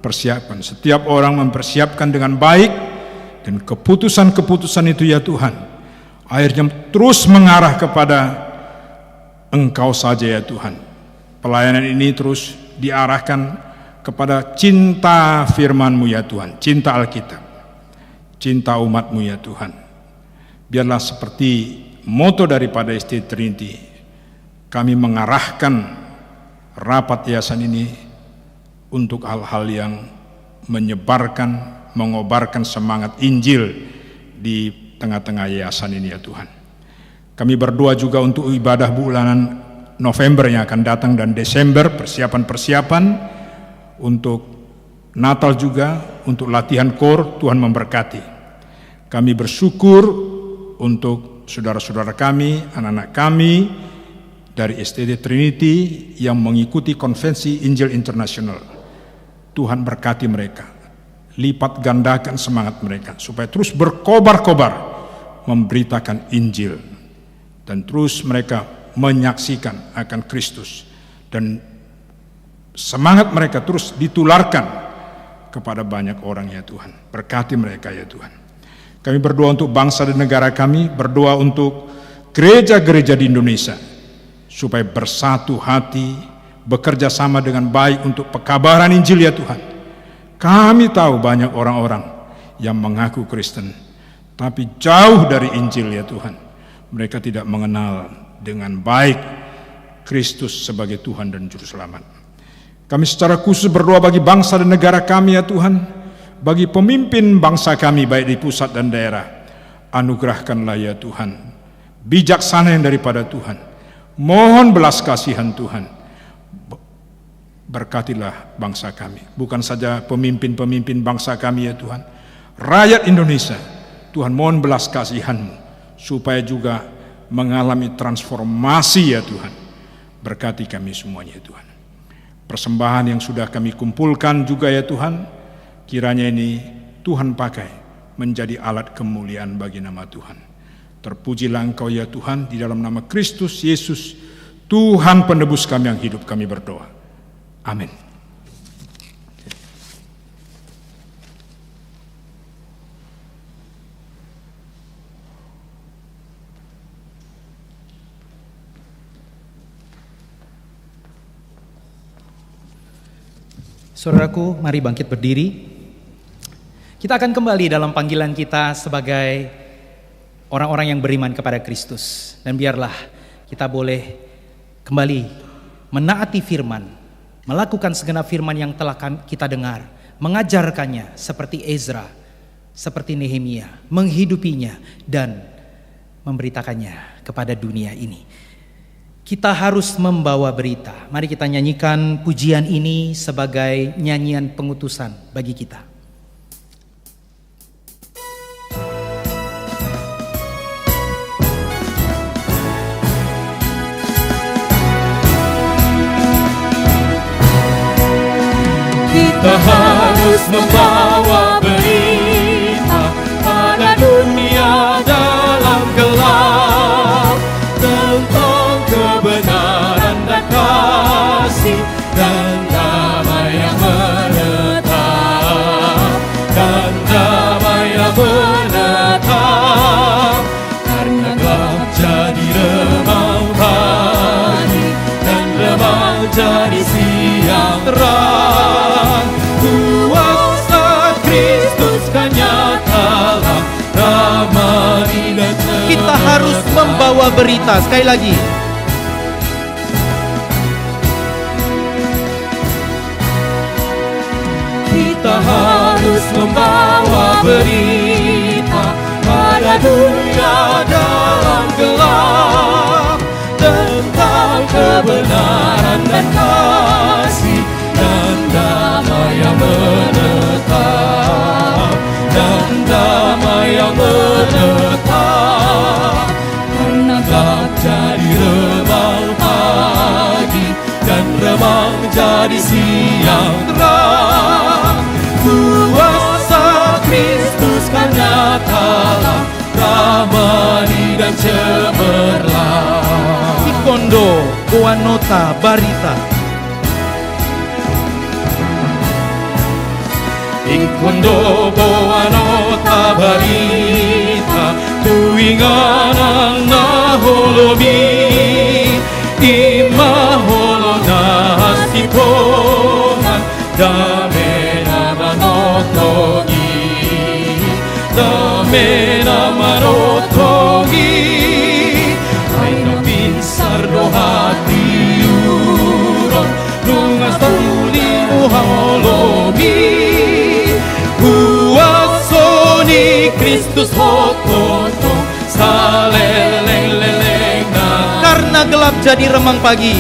persiapkan. Setiap orang mempersiapkan dengan baik, dan keputusan-keputusan itu ya Tuhan, akhirnya terus mengarah kepada Engkau saja ya Tuhan. Pelayanan ini terus diarahkan kepada cinta firman-Mu ya Tuhan, cinta Alkitab, cinta umat-Mu ya Tuhan. Biarlah seperti moto daripada ST Trinity, kami mengarahkan rapat yayasan ini untuk hal-hal yang menyebarkan, mengobarkan semangat Injil di tengah-tengah yayasan ini ya Tuhan. Kami berdoa juga untuk ibadah bulanan November yang akan datang dan Desember, persiapan-persiapan untuk Natal juga, untuk latihan KOR. Tuhan memberkati. Kami bersyukur untuk saudara-saudara kami, anak-anak kami dari STT Trinity yang mengikuti konvensi Injil Internasional. Tuhan berkati mereka, lipat gandakan semangat mereka supaya terus berkobar-kobar memberitakan Injil, dan terus mereka menyaksikan akan Kristus, dan semangat mereka terus ditularkan kepada banyak orang ya Tuhan. Berkati mereka ya Tuhan. Kami berdoa untuk bangsa dan negara kami, berdoa untuk gereja-gereja di Indonesia supaya bersatu hati, bekerja sama dengan baik untuk pekabaran Injil ya Tuhan. Kami tahu banyak orang-orang yang mengaku Kristen, tapi jauh dari Injil ya Tuhan. Mereka tidak mengenal dengan baik Kristus sebagai Tuhan dan Juru Selamat. Kami secara khusus berdoa bagi bangsa dan negara kami ya Tuhan, bagi pemimpin bangsa kami baik di pusat dan daerah. Anugerahkanlah ya Tuhan bijaksana yang daripada Tuhan. Mohon belas kasihan Tuhan. Berkatilah bangsa kami, bukan saja pemimpin-pemimpin bangsa kami ya Tuhan, rakyat Indonesia. Tuhan, mohon belas kasihan-Mu supaya juga mengalami transformasi ya Tuhan. Berkati kami semuanya ya Tuhan. Persembahan yang sudah kami kumpulkan juga ya Tuhan, kiranya ini Tuhan pakai menjadi alat kemuliaan bagi nama Tuhan. Terpujilah Engkau ya Tuhan, di dalam nama Kristus Yesus, Tuhan penebus kami yang hidup, kami berdoa. Amin. Saudaraku, mari bangkit berdiri. Kita akan kembali dalam panggilan kita sebagai orang-orang yang beriman kepada Kristus. Dan biarlah kita boleh kembali menaati firman, melakukan segenap firman yang telah kita dengar, mengajarkannya seperti Ezra, seperti Nehemia, menghidupinya dan memberitakannya kepada dunia ini. Kita harus membawa berita. Mari kita nyanyikan pujian ini sebagai nyanyian pengutusan bagi kita. Kita harus membawa berita pada dunia dalam gelap tentang kebenaran dan kasih dan damai yang menetap, dan damai yang menetap, karena gelap jadi remang pagi dan remang jadi siang terang. Kuasa Kristus kan nyatalah, damai dan sejahtera. Kita harus membawa berita. Sekali lagi. Kita harus membawa berita pada dunia dalam gelap tentang kebenaran dan kasih dan damai yang menetap, dan damai yang menetap, karena gelap jadi remang pagi dan remang jadi siang terang. Kuasa Kristus kan nyatalah, Inkondo Buanota Barita. Inkondo Buanota Barita, tuwingan ang naholomi, imaholo na sipongan, dame na manotogi, dame na manotogi, ay napinsar do hati uron, lungas tuli uholomi, huwaso ni Kristus hototo, sa leleng-leleng na. Karena gelap jadi remang pagi,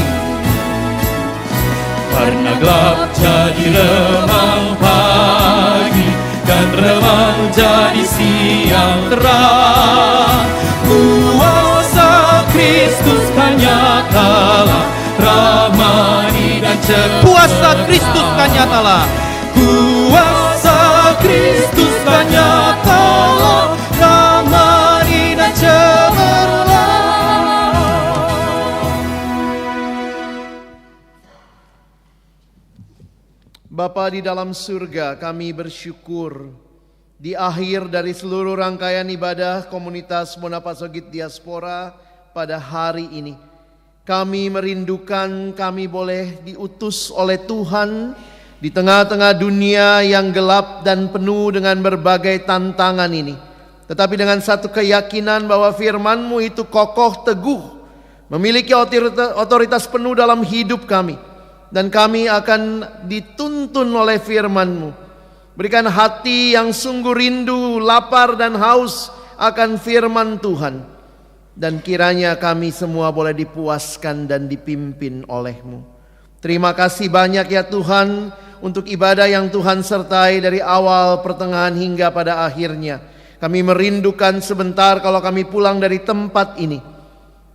Karena gelap jadi remang pagi, dan remang jadi siang terang. Kuasa Kristus kan nyatalah, ramani dan cemerlang. kuasa Kristus kan nyatalah. Kuasa Kristus kan nyatalah, ramani dan cemerlang. Bapa di dalam surga, kami bersyukur di akhir dari seluruh rangkaian ibadah komunitas Monapasogit Diaspora pada hari ini. Kami merindukan kami boleh diutus oleh Tuhan di tengah-tengah dunia yang gelap dan penuh dengan berbagai tantangan ini. Tetapi dengan satu keyakinan bahwa firman-Mu itu kokoh teguh, memiliki otoritas penuh dalam hidup kami. Dan kami akan dituntun oleh firman-Mu. Berikan hati yang sungguh rindu, lapar dan haus akan firman Tuhan. Dan kiranya kami semua boleh dipuaskan dan dipimpin oleh-Mu. Terima kasih banyak ya Tuhan untuk ibadah yang Tuhan sertai dari awal, pertengahan hingga pada akhirnya. Kami merindukan sebentar kalau kami pulang dari tempat ini.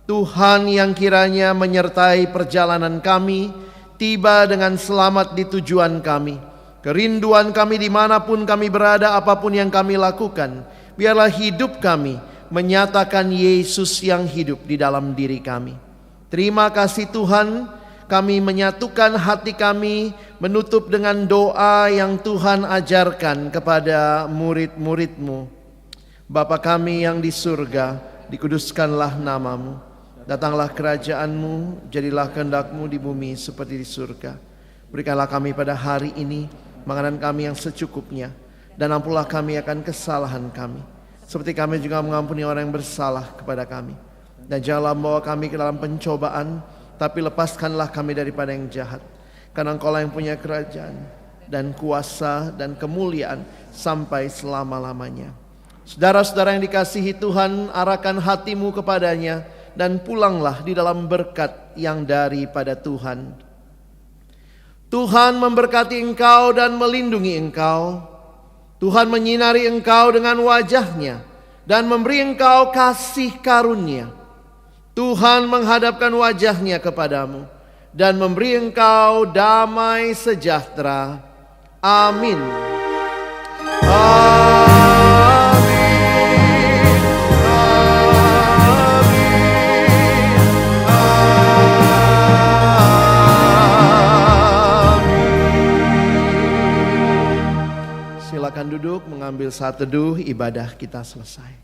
Tuhan yang kiranya menyertai perjalanan kami, tiba dengan selamat di tujuan kami. Kerinduan kami dimanapun kami berada, apapun yang kami lakukan, biarlah hidup kami menyatakan Yesus yang hidup di dalam diri kami. Terima kasih Tuhan, kami menyatukan hati kami, menutup dengan doa yang Tuhan ajarkan kepada murid-murid-Mu. Bapa kami yang di surga, dikuduskanlah nama-Mu. Datanglah kerajaan-Mu, jadilah kehendak-Mu di bumi seperti di surga. Berikanlah kami pada hari ini makanan kami yang secukupnya, dan ampunilah kami akan kesalahan kami, seperti kami juga mengampuni orang yang bersalah kepada kami. Dan janganlah membawa kami ke dalam pencobaan, tapi lepaskanlah kami daripada yang jahat. Karena Engkau-lah yang punya kerajaan dan kuasa dan kemuliaan sampai selama-lamanya. Saudara-saudara yang dikasihi Tuhan, arahkan hatimu kepadanya, dan pulanglah di dalam berkat yang daripada Tuhan. Tuhan memberkati engkau dan melindungi engkau. Tuhan menyinari engkau dengan wajah-Nya dan memberi engkau kasih karunia. Tuhan menghadapkan wajah-Nya kepadamu dan memberi engkau damai sejahtera. Amin. Silakan duduk, mengambil saat teduh, ibadah kita selesai.